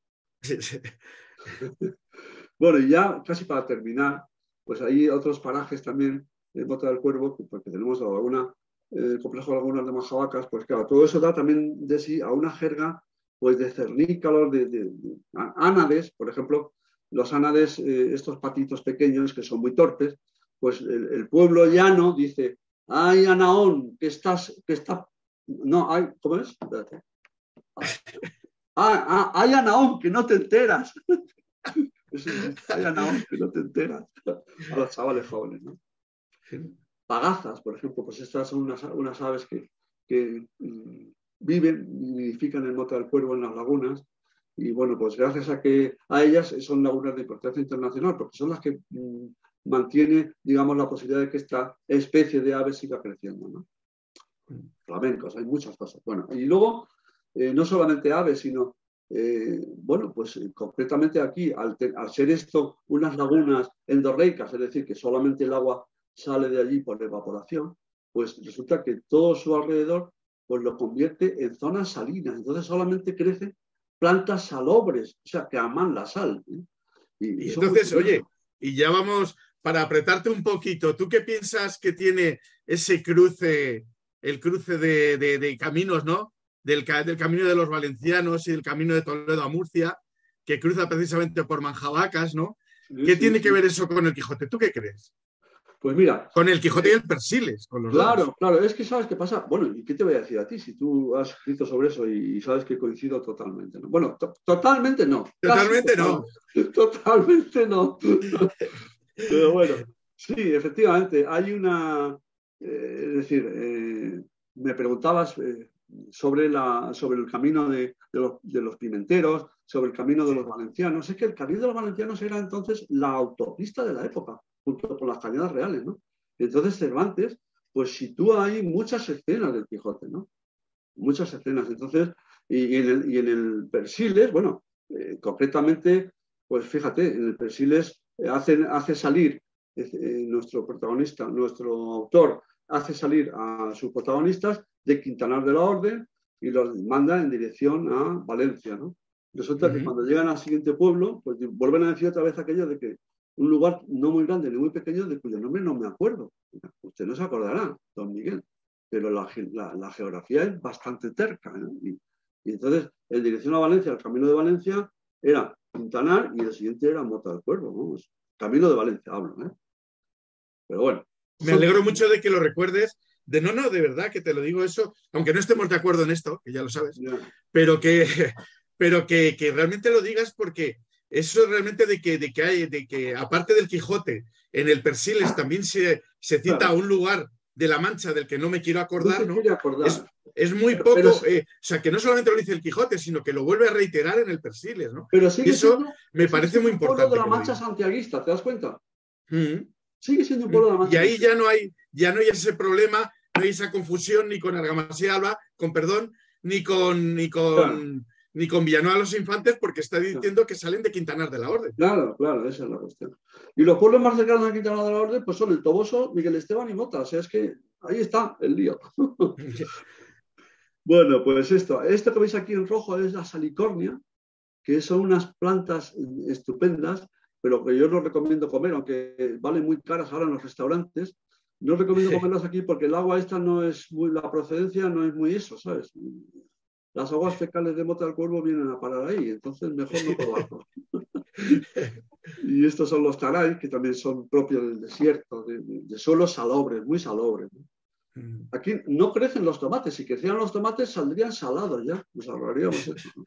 Bueno, y ya casi para terminar, pues hay otros parajes también en Mota del Cuervo, porque tenemos la laguna, el complejo de lagunas de Manjabacas, pues claro, todo eso da también de sí a una jerga pues de cernícalos, de ánades, por ejemplo, los ánades, estos patitos pequeños que son muy torpes, pues el pueblo llano dice, ay, Anaón, no, ay, ¿cómo es? Espérate. Ay, Anaón, que no te enteras. Ay, Anaón, que no te enteras. A los chavales jóvenes, ¿no? Pagazas, por ejemplo, pues estas son unas aves que viven y nidifican en Mota del Cuervo en las lagunas, y bueno, pues gracias a ellas son lagunas de importancia internacional, porque son las que mantiene, digamos, la posibilidad de que esta especie de ave siga creciendo, ¿no? Flamencos, hay muchas cosas. Bueno, y luego, no solamente aves, sino, bueno, pues concretamente aquí, al ser esto unas lagunas endorreicas, es decir, que solamente el agua sale de allí por evaporación, pues resulta que todo su alrededor pues lo convierte en zonas salinas. Entonces solamente crecen plantas salobres, o sea, que aman la sal, ¿eh? Y entonces, oye, y ya vamos, para apretarte un poquito, ¿tú qué piensas que tiene ese cruce, el cruce de caminos, ¿no? Del camino de los valencianos y el camino de Toledo a Murcia, que cruza precisamente por Manjabacas, ¿no? ¿Qué tiene que ver eso con el Quijote? ¿Tú qué crees? Pues mira. Con el Quijote y el Persiles, con los dos. Claro, es que sabes qué pasa. Bueno, ¿y qué te voy a decir a ti si tú has escrito sobre eso y sabes que coincido totalmente, ¿no? Bueno, totalmente no. Totalmente no. Totalmente no. Pero bueno, sí, efectivamente, hay una. Es decir, me preguntabas sobre el camino de los pimenteros, sobre el camino de los valencianos. Es que el camino de los valencianos era entonces la autopista de la época, junto con las cañadas reales, ¿no? Entonces Cervantes pues sitúa ahí muchas escenas del Quijote, ¿no? Muchas escenas. Entonces, y en el Persiles, bueno, concretamente, pues fíjate, en el Persiles hace salir nuestro protagonista, nuestro autor, hace salir a sus protagonistas de Quintanar de la Orden y los manda en dirección a Valencia, ¿no? Resulta que cuando llegan al siguiente pueblo, pues vuelven a decir otra vez aquello de que un lugar no muy grande ni muy pequeño, de cuyo nombre no me acuerdo. Usted no se acordará, don Miguel, pero la geografía es bastante terca, ¿no? Y entonces, en dirección a Valencia, el camino de Valencia era Quintanar y el siguiente era Mota del Cuervo, vamos. Camino de Valencia, hablo, ¿eh? Pero bueno. Me alegro mucho de que lo recuerdes. De verdad que te lo digo eso, aunque no estemos de acuerdo en esto, que ya lo sabes, pero que realmente lo digas, porque eso realmente de que aparte del Quijote, en el Persiles también se cita un lugar de la Mancha del que no me quiero acordar, ¿no? Es muy poco, o sea, que no solamente lo dice el Quijote, sino que lo vuelve a reiterar en el Persiles, ¿no? Pero y eso me parece muy importante. De la Mancha santiaguista, ¿te das cuenta? Sigue siendo un pueblo de la Mancha. Y ahí ya no hay ese problema, no hay esa confusión ni con Argamasía Alba, ni con Villanueva los Infantes, porque está diciendo que salen de Quintanar de la Orden. Claro, esa es la cuestión. Y los pueblos más cercanos a Quintanar de la Orden pues son el Toboso, Miguel Esteban y Mota. O sea, es que ahí está el lío. Bueno, pues esto que veis aquí en rojo es la salicornia, que son unas plantas estupendas pero que yo no recomiendo comer, aunque valen muy caras ahora en los restaurantes. No recomiendo comerlas aquí porque el agua esta no es muy, la procedencia no es muy eso, ¿sabes? Las aguas fecales de Mota del Cuervo vienen a parar ahí, entonces mejor no probarlo. Y estos son los taray, que también son propios del desierto, de suelos salobres, muy salobres, ¿no? Aquí no crecen los tomates. Si crecieran los tomates, saldrían salados ya. Nos ahorraríamos eso, ¿no?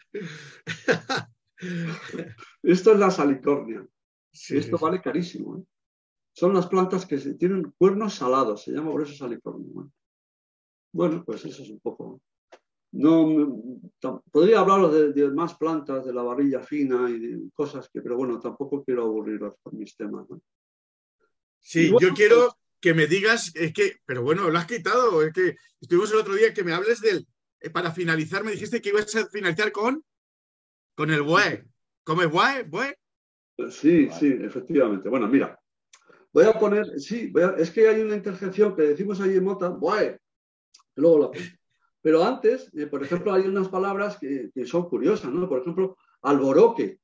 Esto es la salicornia. Sí, Esto vale carísimo, ¿eh? Son las plantas que tienen cuernos salados. Se llama por eso salicornia, ¿no? Bueno, pues eso es un poco. Podría hablaros de más plantas, de la varilla fina y de cosas que, pero bueno, tampoco quiero aburriros con mis temas, ¿no? Sí, bueno, yo quiero que me digas, pero bueno, lo has quitado, es que estuvimos el otro día que me hables para finalizar, me dijiste que ibas a finalizar con el buey. ¿Comes buey? Sí, efectivamente. Bueno, mira, voy a poner, es que hay una interjección que decimos ahí en Mota, buey, y luego la pongo. Pero antes, por ejemplo, hay unas palabras que son curiosas, ¿no? Por ejemplo, alboroque,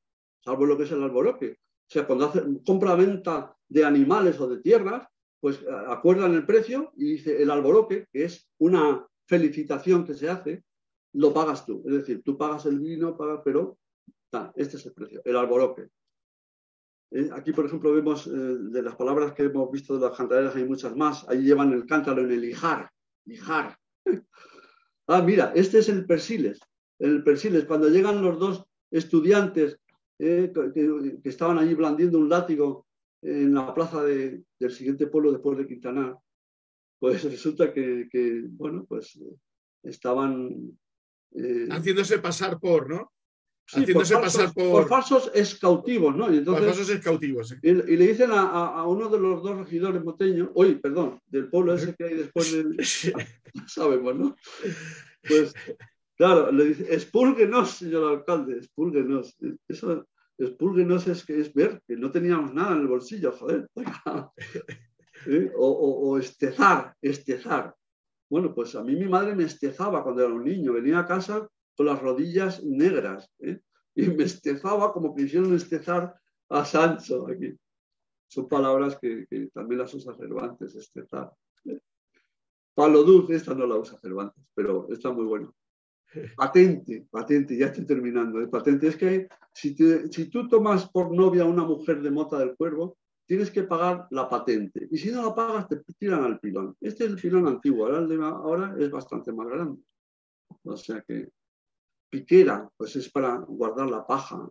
¿sabes lo que es el alboroque? O sea, cuando hacen compra-venta de animales o de tierras, pues acuerdan el precio y dice el alboroque, que es una felicitación que se hace, lo pagas tú. Es decir, tú pagas el vino, pero este es el precio, el alboroque. Aquí, por ejemplo, vemos de las palabras que hemos visto de las cantareras, hay muchas más. Ahí llevan el cántaro en el lijar. Mira, este es el Persiles. El Persiles, cuando llegan los dos estudiantes que estaban allí blandiendo un látigo en la plaza del siguiente pueblo después de Quintanar, pues resulta que bueno, pues estaban... haciéndose pasar por, ¿no? Sí, por falsos escautivos, ¿no? Y entonces, por falsos escautivos, sí. Y le dicen a uno de los dos regidores moteños, del pueblo ese que hay después del... sabemos, ¿no? Pues, claro, le dice, expúlguenos, señor alcalde, expúlguenos. Eso, expúlguenos es ver que no teníamos nada en el bolsillo, joder. O estezar. Bueno, pues a mí mi madre me estezaba cuando era un niño, venía a casa con las rodillas negras, y me estezaba como que hicieron estezar a Sancho aquí. Son palabras que también las usa Cervantes, estezar. Palo dulce, esta no la usa Cervantes, pero está muy bueno. Patente, ya estoy terminando. Patente es que si tú tomas por novia a una mujer de Mota del Cuervo, tienes que pagar la patente. Y si no la pagas, te tiran al pilón. Este es el pilón antiguo, ahora es bastante más grande. O sea que piquera, pues es para guardar la paja.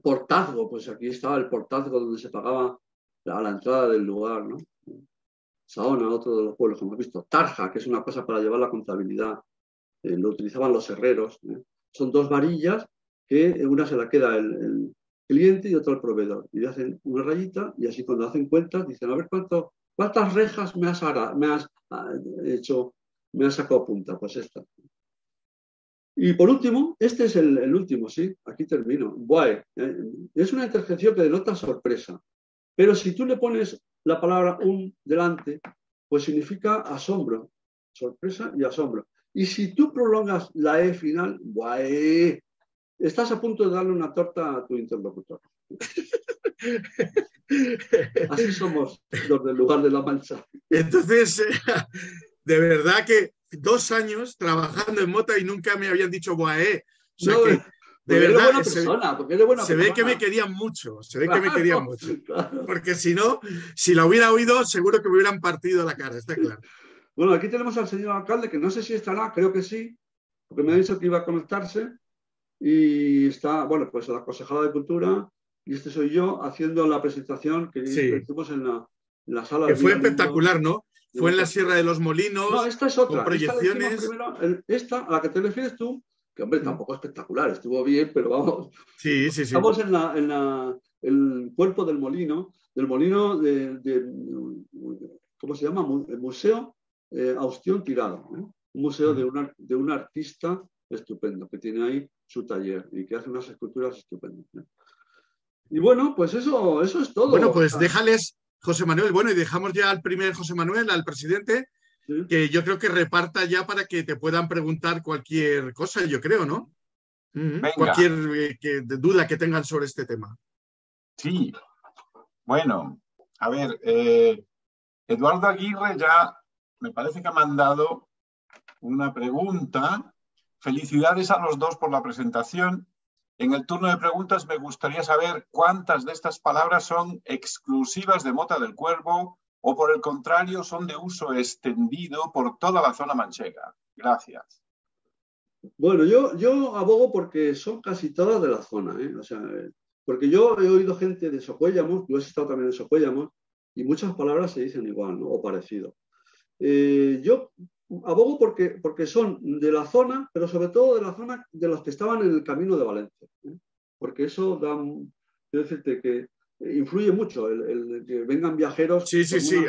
Portazgo, pues aquí estaba el portazgo donde se pagaba a la entrada del lugar, ¿no? Saona, otro de los pueblos que hemos visto. Tarja, que es una cosa para llevar la contabilidad. Lo utilizaban los herreros. Son dos varillas que una se la queda el cliente y otra el proveedor. Y le hacen una rayita y así cuando hacen cuentas dicen, a ver cuántas rejas me has sacado punta. Pues esta. Y por último, este es el último, sí, aquí termino. Buey. Es una interjección que denota sorpresa. Pero si tú le pones la palabra delante, pues significa asombro, sorpresa y asombro. Y si tú prolongas la E final, buey, estás a punto de darle una torta a tu interlocutor. Así somos los del lugar de La Mancha. Entonces, de verdad que 2 años trabajando en Mota y nunca me habían dicho buey. O sea que, de verdad, se ve que me querían mucho, Claro. Porque si no, si la hubiera oído, seguro que me hubieran partido la cara, está claro. Bueno, aquí tenemos al señor alcalde, que no sé si estará, creo que sí, porque me ha dicho que iba a conectarse, y está, bueno, pues la concejala de Cultura, y este soy yo, haciendo la presentación que hicimos en la sala. Que fue espectacular, ¿no? Fue en la Sierra de los Molinos, no, esta es otra. con proyecciones. Esta, a la que te refieres tú, que hombre, tampoco espectacular, estuvo bien, pero vamos. Sí. Estamos en el cuerpo del molino ¿cómo se llama? El Museo Austión Tirado, ¿eh? Un museo de un artista estupendo, que tiene ahí su taller y que hace unas esculturas estupendas, ¿eh? Y bueno, pues eso es todo. Bueno, pues déjales, José Manuel, y dejamos ya al primer José Manuel, al presidente, que yo creo que reparta ya para que te puedan preguntar cualquier cosa, yo creo, ¿no? Venga. Cualquier duda que tengan sobre este tema. Sí. Bueno, a ver, Eduardo Aguirre ya me parece que ha mandado una pregunta. Felicidades a los dos por la presentación. En el turno de preguntas me gustaría saber cuántas de estas palabras son exclusivas de Mota del Cuervo o, por el contrario, son de uso extendido por toda la zona manchega. Gracias. Bueno, yo abogo porque son casi todas de la zona, ¿eh? O sea, porque yo he oído gente de Socuéllamos, tú has estado también en Socuéllamos, y muchas palabras se dicen igual, ¿no? O parecido. Yo abogo porque son de la zona, pero sobre todo de la zona de los que estaban en el camino de Valencia, ¿eh? Porque eso da, quiero decirte que influye mucho el que vengan viajeros. Sí, sí, sí.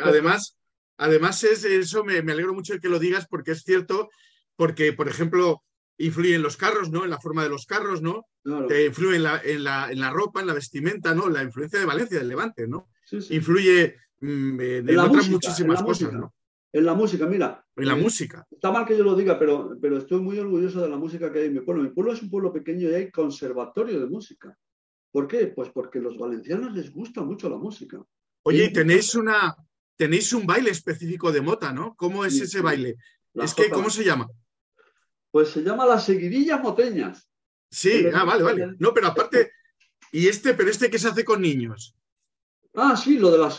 Además eso me alegro mucho de que lo digas porque es cierto, porque, por ejemplo, influyen los carros, ¿no? En la forma de los carros, ¿no? Claro. Te influye en la ropa, en la vestimenta, ¿no? La influencia de Valencia, del Levante, ¿no? Sí, sí. Influye en otras muchísimas cosas, ¿no? En la música, mira. En la música. Está mal que yo lo diga, pero estoy muy orgulloso de la música que hay en mi pueblo. Mi pueblo es un pueblo pequeño y hay conservatorio de música. ¿Por qué? Pues porque a los valencianos les gusta mucho la música. Oye, y tenéis un baile específico de Mota, ¿no? ¿Cómo es ese baile? ¿Cómo se llama? Pues se llama las seguidillas moteñas. Sí, vale. No, pero aparte, pero que se hace con niños. Ah, sí, lo de las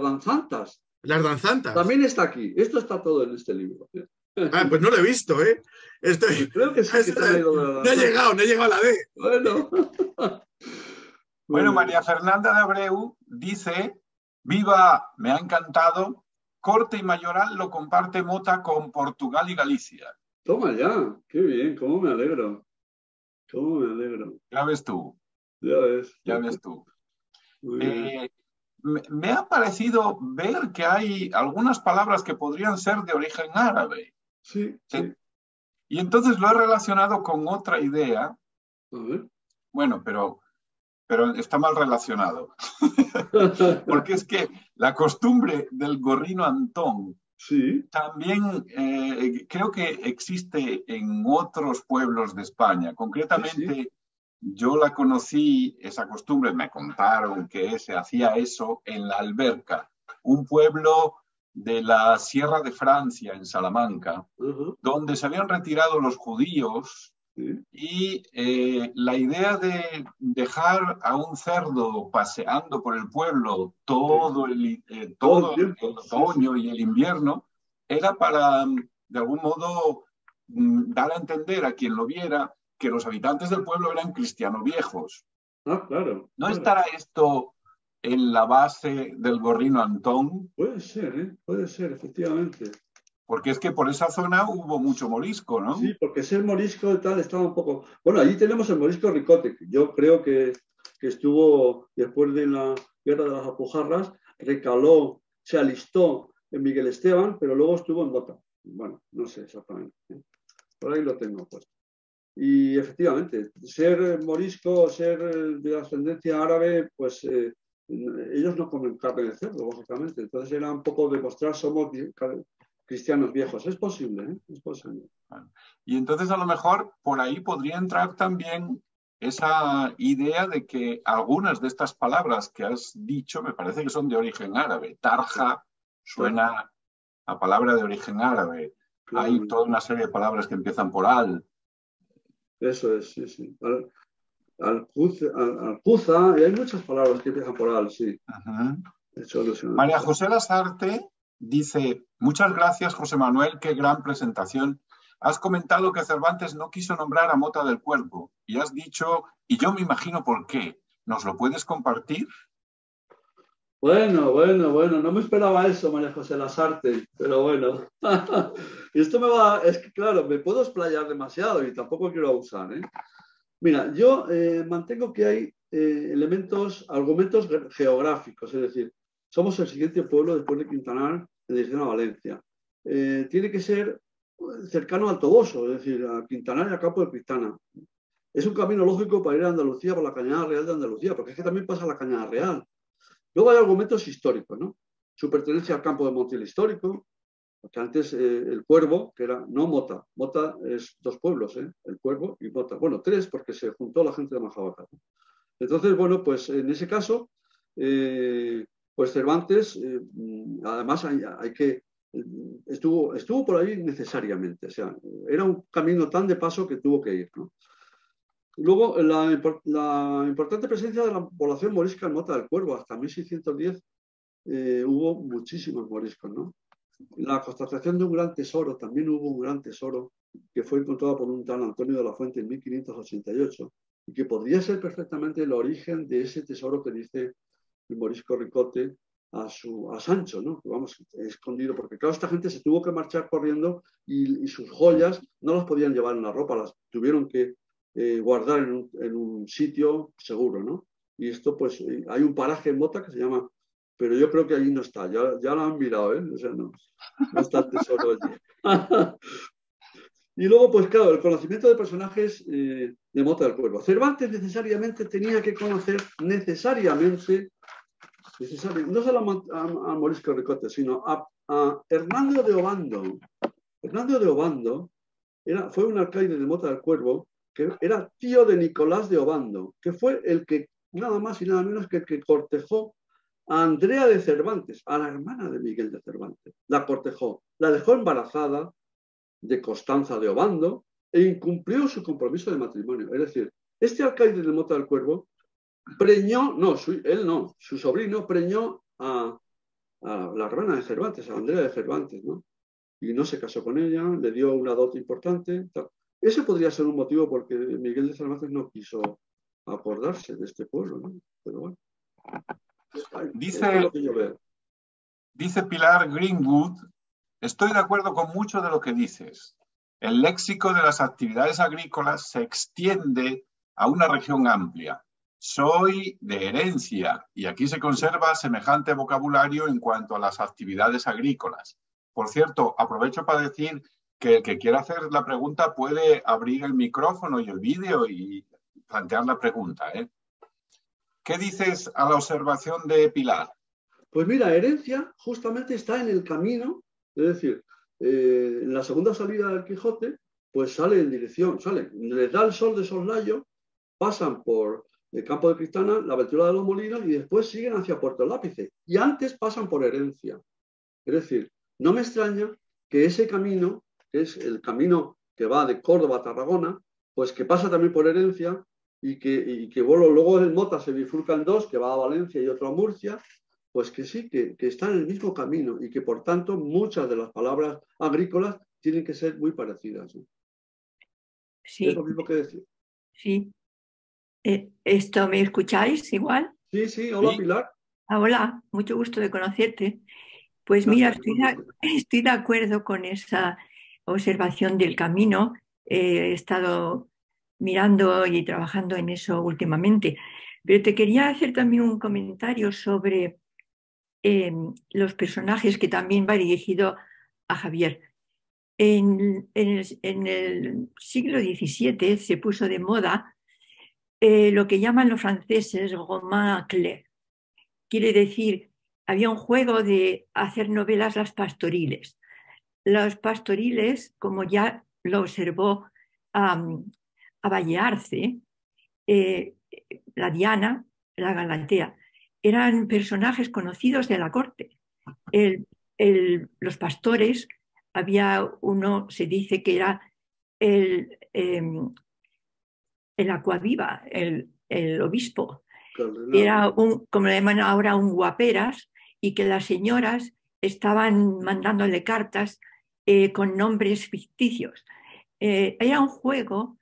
danzantas. Las danzantas. También está aquí. Esto está todo en este libro. Ah, pues no lo he visto, ¿eh? Creo que sí. No he llegado a la D. Bueno. Bueno, María Fernanda de Abreu dice: viva, me ha encantado. Corte y Mayoral lo comparte Mota con Portugal y Galicia. Toma ya, qué bien, cómo me alegro. Ya ves tú. Ya ves tú. Me ha parecido ver que hay algunas palabras que podrían ser de origen árabe. Sí. Y entonces lo he relacionado con otra idea. A ver. Bueno, pero está mal relacionado. Porque es que la costumbre del gorrino Antón también creo que existe en otros pueblos de España. Concretamente, yo la conocí, esa costumbre, me contaron que se hacía eso en La Alberca, un pueblo de la Sierra de Francia, en Salamanca, donde se habían retirado los judíos. Y la idea de dejar a un cerdo paseando por el pueblo todo el otoño y el invierno era para, de algún modo, dar a entender a quien lo viera que los habitantes del pueblo eran cristianos viejos. Ah, claro. ¿No estará esto en la base del gorrino Antón? Puede ser, efectivamente. Porque es que por esa zona hubo mucho morisco, ¿no? Sí, porque ese morisco y tal estaba un poco... Bueno, allí tenemos el morisco Ricote, que yo creo que estuvo después de la guerra de las Alpujarras, recaló, se alistó en Miguel Esteban, pero luego estuvo en Mota. Bueno, no sé exactamente. Por ahí lo tengo puesto. Y efectivamente, ser morisco, ser de ascendencia árabe, pues ellos no comen carne de cerdo, lógicamente. Entonces era un poco demostrar somos cristianos viejos. Es posible, ¿eh? Es posible. Y entonces a lo mejor por ahí podría entrar también esa idea de que algunas de estas palabras que has dicho me parece que son de origen árabe. Tarja suena a palabra de origen árabe. Claro. Hay toda una serie de palabras que empiezan por al. Eso es, sí. Alcuza, y hay muchas palabras que empiezan por al, sí. María José Lasarte dice: muchas gracias, José Manuel, qué gran presentación. Has comentado que Cervantes no quiso nombrar a Mota del Cuervo y has dicho, y yo me imagino por qué. ¿Nos lo puedes compartir? Bueno, no me esperaba eso, María José Lasarte, pero bueno. Y esto es que claro, me puedo explayar demasiado y tampoco quiero abusar, ¿eh? Mira, yo mantengo que hay argumentos geográficos, es decir, somos el siguiente pueblo después de Quintanar en dirección a Valencia. Tiene que ser cercano al Toboso, es decir, a Quintanar y al Campo de Cristana. Es un camino lógico para ir a Andalucía por la Cañada Real de Andalucía, porque es que también pasa la Cañada Real. Luego hay argumentos históricos, ¿no? Su pertenencia al campo de Montiel histórico, Porque antes el Cuervo, que era no Mota, Mota es 2 pueblos, el Cuervo y Mota. Bueno, 3 porque se juntó la gente de Majabaca. Entonces, bueno, pues en ese caso, pues Cervantes, además estuvo por ahí necesariamente, o sea, era un camino tan de paso que tuvo que ir, ¿no? Luego, la importante presencia de la población morisca en Mota del Cuervo, hasta 1610 hubo muchísimos moriscos, ¿no? La constatación de un gran tesoro, también hubo un gran tesoro que fue encontrado por un tal Antonio de la Fuente en 1588 y que podría ser perfectamente el origen de ese tesoro que dice el morisco Ricote a Sancho, ¿no? Que, vamos, escondido, porque claro, esta gente se tuvo que marchar corriendo y sus joyas no las podían llevar en la ropa, las tuvieron que guardar en un sitio seguro, ¿no? Y esto, pues, hay un paraje en Mota que se llama, pero yo creo que allí no está, ya lo han mirado, o sea, no está el tesoro allí. Y luego, pues claro, el conocimiento de personajes de Mota del Cuervo. Cervantes necesariamente tenía que conocer, necesariamente no solo a Morisco Ricote, sino a Hernando de Obando. Hernando de Obando fue un alcaide de Mota del Cuervo que era tío de Nicolás de Obando, que fue el que, nada más y nada menos que el que cortejó a Andrea de Cervantes, a la hermana de Miguel de Cervantes. La cortejó, la dejó embarazada de Constanza de Obando e incumplió su compromiso de matrimonio. Es decir, este alcaide de Mota del Cuervo preñó, su sobrino preñó a la hermana de Cervantes, a Andrea de Cervantes, ¿no? Y no se casó con ella, le dio una dote importante. Tal. Ese podría ser un motivo porque Miguel de Cervantes no quiso acordarse de este pueblo, ¿no? Pero bueno. Eso es lo que yo veo. Dice Pilar Greenwood, estoy de acuerdo con mucho de lo que dices. El léxico de las actividades agrícolas se extiende a una región amplia. Soy de herencia y aquí se conserva semejante vocabulario en cuanto a las actividades agrícolas. Por cierto, aprovecho para decir que el que quiera hacer la pregunta puede abrir el micrófono y el vídeo y plantear la pregunta, ¿eh? ¿Qué dices a la observación de Pilar? Pues mira, herencia justamente está en el camino, es decir, en la segunda salida del Quijote, pues sale en dirección, les da el sol de soslayo, pasan por el campo de Cristana, la aventura de los molinos y después siguen hacia Puerto Lápice. Y antes pasan por herencia. Es decir, no me extraña que ese camino, que es el camino que va de Córdoba a Tarragona, pues que pasa también por herencia y que bueno, luego en Mota se bifurcan 2, que va a Valencia y otro a Murcia, pues que sí, que están en el mismo camino y que por tanto muchas de las palabras agrícolas tienen que ser muy parecidas, ¿no? Sí. Es lo mismo que decir. Sí. ¿Esto me escucháis igual? Sí, hola sí. Pilar. Hola, mucho gusto de conocerte. Pues mira, estoy de acuerdo con esa observación del camino. He estado mirando y trabajando en eso últimamente. Pero te quería hacer también un comentario sobre los personajes que también va dirigido a Javier. En el siglo XVII se puso de moda lo que llaman los franceses roman clés. Quiere decir, había un juego de hacer novelas las pastoriles. Los pastoriles, como ya lo observó a Ballard, la Diana, la Galatea, eran personajes conocidos de la corte. Los pastores, había uno, se dice que era el Acuaviva, el obispo. Era como le llaman ahora, un guaperas, y que las señoras estaban mandándole cartas con nombres ficticios. Era un juego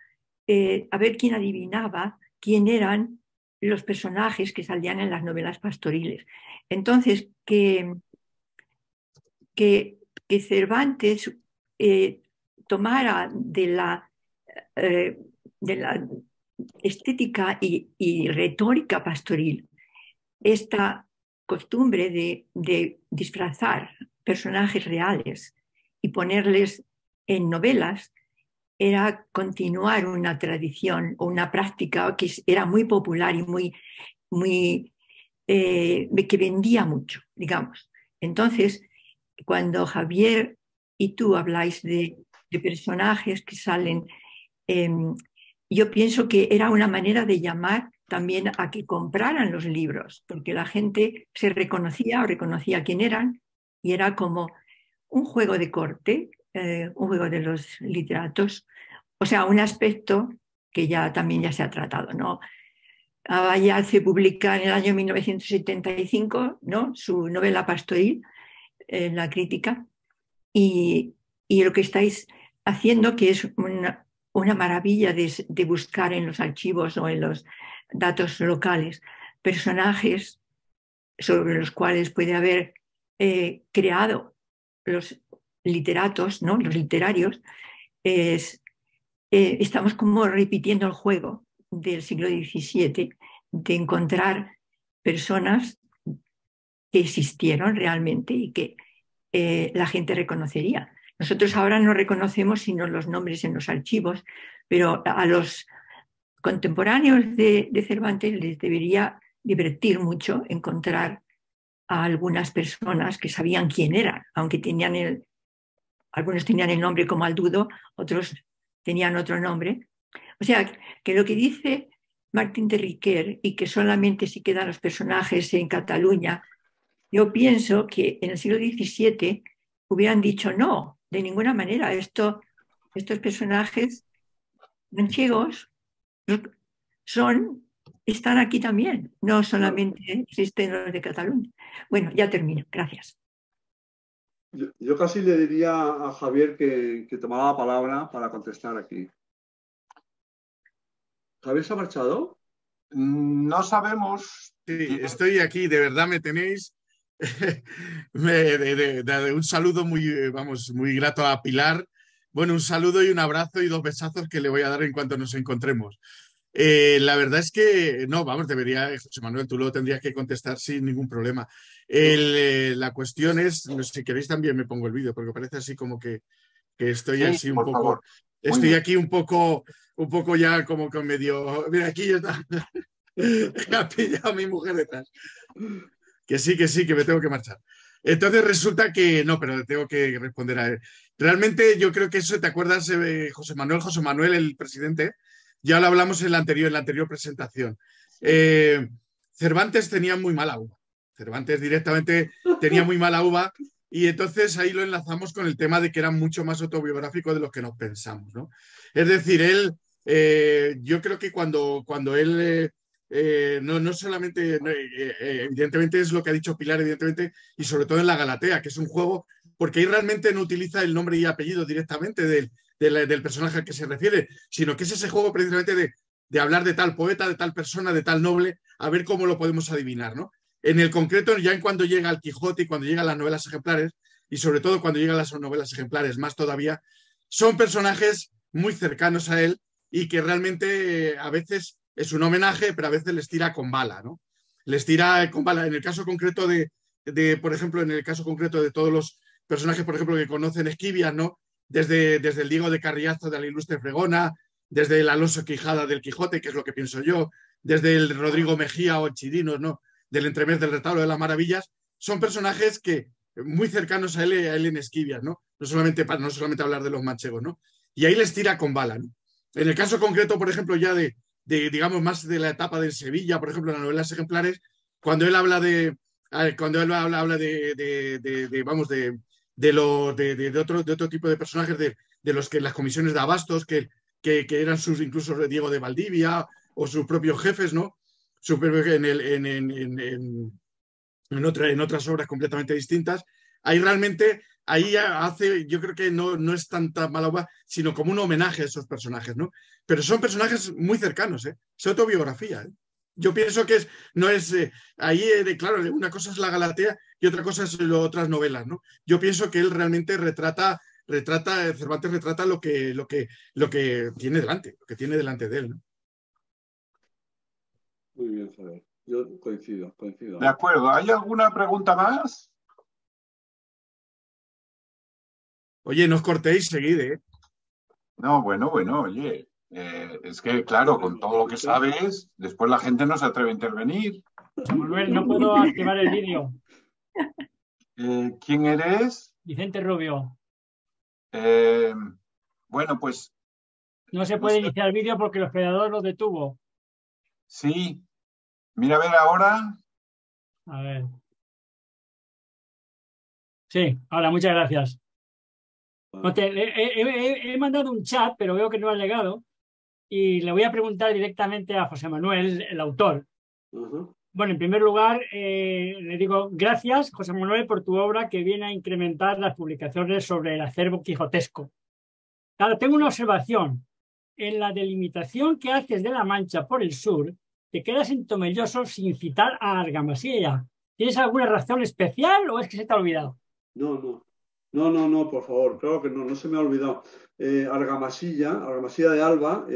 a ver quién adivinaba quién eran los personajes que salían en las novelas pastoriles. Entonces, que Cervantes tomara de la estética y retórica pastoril esta costumbre de disfrazar personajes reales y ponerles en novelas, era continuar una tradición o una práctica que era muy popular y que vendía mucho, digamos. Entonces, cuando Javier y tú habláis de personajes que salen. Yo pienso que era una manera de llamar también a que compraran los libros, porque la gente se reconocía o reconocía quién eran y era como un juego de corte, un juego de los literatos, o sea, un aspecto que también ya se ha tratado, ¿no? Bayard se publica en el año 1975, ¿no?, su novela Pastoril, La crítica, y lo que estáis haciendo, que es una maravilla de buscar en los archivos o en los datos locales personajes sobre los cuales puede haber creado los literatos, ¿no?, los literarios, estamos como repitiendo el juego del siglo XVII de encontrar personas que existieron realmente y que la gente reconocería. Nosotros ahora no reconocemos sino los nombres en los archivos, pero a los contemporáneos de Cervantes les debería divertir mucho encontrar a algunas personas que sabían quién eran, aunque algunos tenían el nombre como Aldudo, otros tenían otro nombre. O sea, que lo que dice Martín de Riquer y que solamente si quedan los personajes en Cataluña, yo pienso que en el siglo XVII hubieran dicho no, de ninguna manera, estos personajes manchegos están aquí también, no solamente existen los de Cataluña. Bueno, ya termino, gracias. Yo casi le diría a Javier que tomara la palabra para contestar aquí. ¿Javier se ha marchado? No sabemos. Sí, estoy aquí, de verdad me tenéis. Un saludo muy grato a Pilar. Bueno, un saludo y un abrazo y 2 besazos que le voy a dar en cuanto nos encontremos. La verdad es que, no, vamos, José Manuel, tú lo tendrías que contestar sin ningún problema. La cuestión es, no sé, si queréis también me pongo el vídeo, porque parece así como que estoy Sí, así un por poco, favor. estoy aquí un poco ya como que medio, mira, aquí ya está, me ha pillado a mi mujer detrás. Que sí, que me tengo que marchar. Entonces resulta que, no, pero tengo que responder a él. Realmente yo creo que eso, ¿te acuerdas, José Manuel, el presidente? Ya lo hablamos en la anterior presentación. Cervantes tenía muy mala uva. Cervantes directamente tenía muy mala uva y entonces ahí lo enlazamos con el tema de que era mucho más autobiográfico de lo que nos pensamos, ¿no? Es decir, él, yo creo que cuando él... no solamente, evidentemente es lo que ha dicho Pilar, evidentemente, y sobre todo en la Galatea, que es un juego, porque ahí realmente no utiliza el nombre y apellido directamente del personaje al que se refiere, sino que es ese juego precisamente de hablar de tal poeta, de tal persona, de tal noble, a ver cómo lo podemos adivinar, ¿no? En el concreto, ya en cuando llega al Quijote y cuando llegan las novelas ejemplares, y sobre todo cuando llegan las novelas ejemplares más todavía, son personajes muy cercanos a él y que realmente a veces es un homenaje, pero a veces les tira con bala, ¿no? Les tira con bala. En el caso concreto por ejemplo, en el caso concreto de todos los personajes, por ejemplo, que conocen Esquivias, ¿no? Desde el Diego de Carriazo de la Ilustre Fregona, desde el Alonso Quijada del Quijote, que es lo que pienso yo, desde el Rodrigo Mejía o Chirinos, ¿no? Del Entremés del Retablo de las Maravillas, son personajes que muy cercanos a él en Esquivias, ¿no? No solamente hablar de los manchegos, ¿no? Y ahí les tira con bala, ¿no? En el caso concreto, por ejemplo, ya digamos, más de la etapa del Sevilla, por ejemplo, en las novelas ejemplares, cuando él habla de otro tipo de personajes, de los que las comisiones de abastos, que eran incluso Diego de Valdivia o sus propios jefes, ¿no? En otras obras completamente distintas. Ahí realmente, yo creo que no es tanta mala obra, sino como un homenaje a esos personajes, ¿no? Pero son personajes muy cercanos, ¿eh? Es autobiografía, ¿eh? Yo pienso que claro, una cosa es la Galatea y otra cosa es otras novelas, ¿no? Yo pienso que él realmente Cervantes retrata lo que tiene delante de él, ¿no? Muy bien, Javier. Yo coincido. De acuerdo. ¿Hay alguna pregunta más? Oye, no os cortéis, seguid, ¿eh? No, bueno, oye. Es que, claro, con todo lo que sabes, después la gente no se atreve a intervenir. Manuel, no puedo activar el vídeo. ¿Quién eres? Vicente Rubio. Bueno, pues... No se puede iniciar el vídeo porque el hospedador lo detuvo. Sí. Mira, a ver ahora. A ver. Sí, ahora, muchas gracias. No he mandado un chat, pero veo que no ha llegado. Y le voy a preguntar directamente a José Manuel, el autor. Bueno, en primer lugar, le digo gracias, José Manuel, por tu obra que viene a incrementar las publicaciones sobre el acervo quijotesco. Claro, tengo una observación. En la delimitación que haces de La Mancha por el sur, te quedas en Tomelloso sin citar a Argamasilla. ¿Tienes alguna razón especial o es que se te ha olvidado? No, por favor, claro que no se me ha olvidado. Argamasilla de Alba,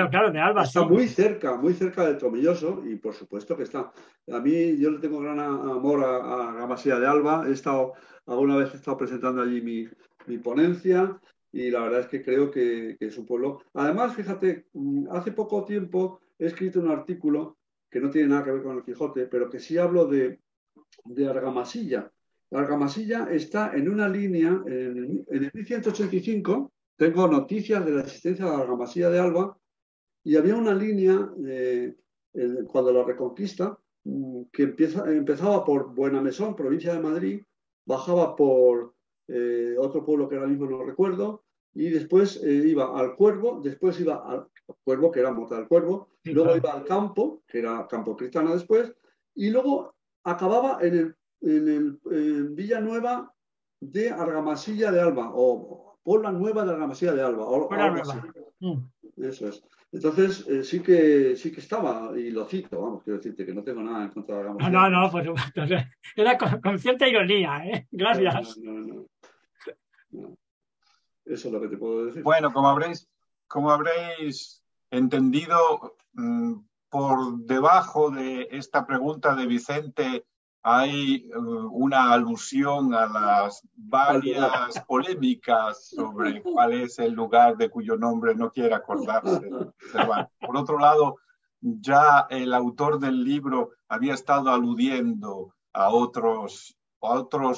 claro, de Alba, está sí. muy cerca de Tomelloso y por supuesto que está. A mí yo le tengo gran amor a Argamasilla de Alba. Alguna vez he estado presentando allí mi ponencia y la verdad es que creo que es un pueblo. Además, fíjate, hace poco tiempo he escrito un artículo que no tiene nada que ver con el Quijote, pero que sí hablo de Argamasilla. La Argamasilla está en una línea, en el 1185, tengo noticias de la existencia de la Argamasilla de Alba, y había una línea, cuando la Reconquista, que empezaba por Buenamesón, provincia de Madrid, bajaba por otro pueblo que ahora mismo no recuerdo, y después iba al Cuervo, después iba al Cuervo, que era Mota del Cuervo, sí, luego iba al Campo, que era Campo Cristana después, y luego acababa en Villanueva de Argamasilla de Alba, o Puebla Nueva de Argamasilla de Alba, o algo así. Eso es. Entonces, sí que estaba, y lo cito, vamos, quiero decirte que no tengo nada en contra de Argamasilla. No, por supuesto. Era con cierta ironía, ¿eh? Gracias. No. Eso es lo que te puedo decir. Bueno, como habréis entendido, por debajo de esta pregunta de Vicente hay una alusión a las varias polémicas sobre cuál es el lugar de cuyo nombre no quiere acordarse Cervantes. Por otro lado, ya el autor del libro había estado aludiendo a otros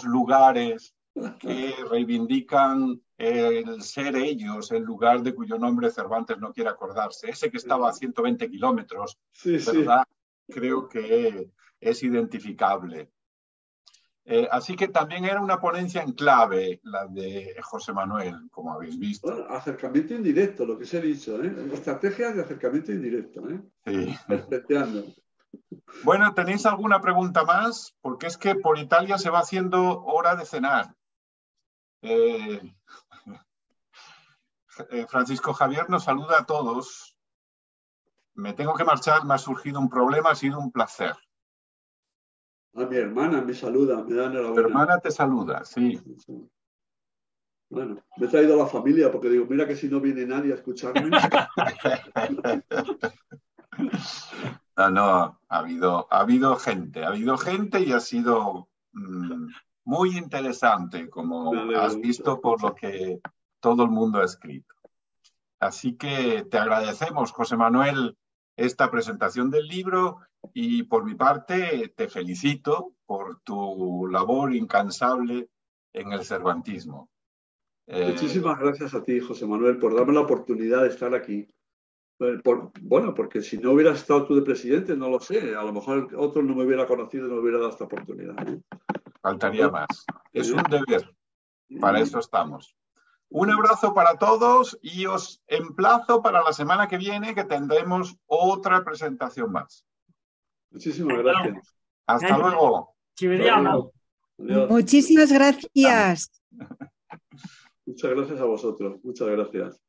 lugares que reivindican el ser ellos el lugar de cuyo nombre Cervantes no quiere acordarse. Ese que estaba a 120 kilómetros, ¿verdad? Creo que es identificable. Así que también era una ponencia en clave la de José Manuel, como habéis visto. Bueno, acercamiento indirecto, lo que os he dicho, estrategias de acercamiento indirecto, Sí. Respeteando. Bueno, ¿tenéis alguna pregunta más? Porque es que por Italia se va haciendo hora de cenar. Francisco Javier nos saluda a todos. Me tengo que marchar, me ha surgido un problema, ha sido un placer. Mi hermana me saluda, me da enhorabuena. Tu hermana te saluda, sí. Bueno, me he traído a la familia porque digo, mira que si no viene nadie a escucharme. No, ha habido gente y ha sido muy interesante, como has visto por lo que todo el mundo ha escrito. Así que te agradecemos, José Manuel, esta presentación del libro y por mi parte te felicito por tu labor incansable en el cervantismo. Muchísimas gracias a ti, José Manuel, por darme la oportunidad de estar aquí. Porque si no hubieras estado tú de presidente, no lo sé, a lo mejor otro no me hubiera conocido y no me hubiera dado esta oportunidad. Faltaría más. Es un deber. Para eso estamos. Un abrazo para todos y os emplazo para la semana que viene que tendremos otra presentación más. Muchísimas gracias. Hasta luego. Ci vediamo. Muchísimas gracias. Muchas gracias a vosotros. Muchas gracias.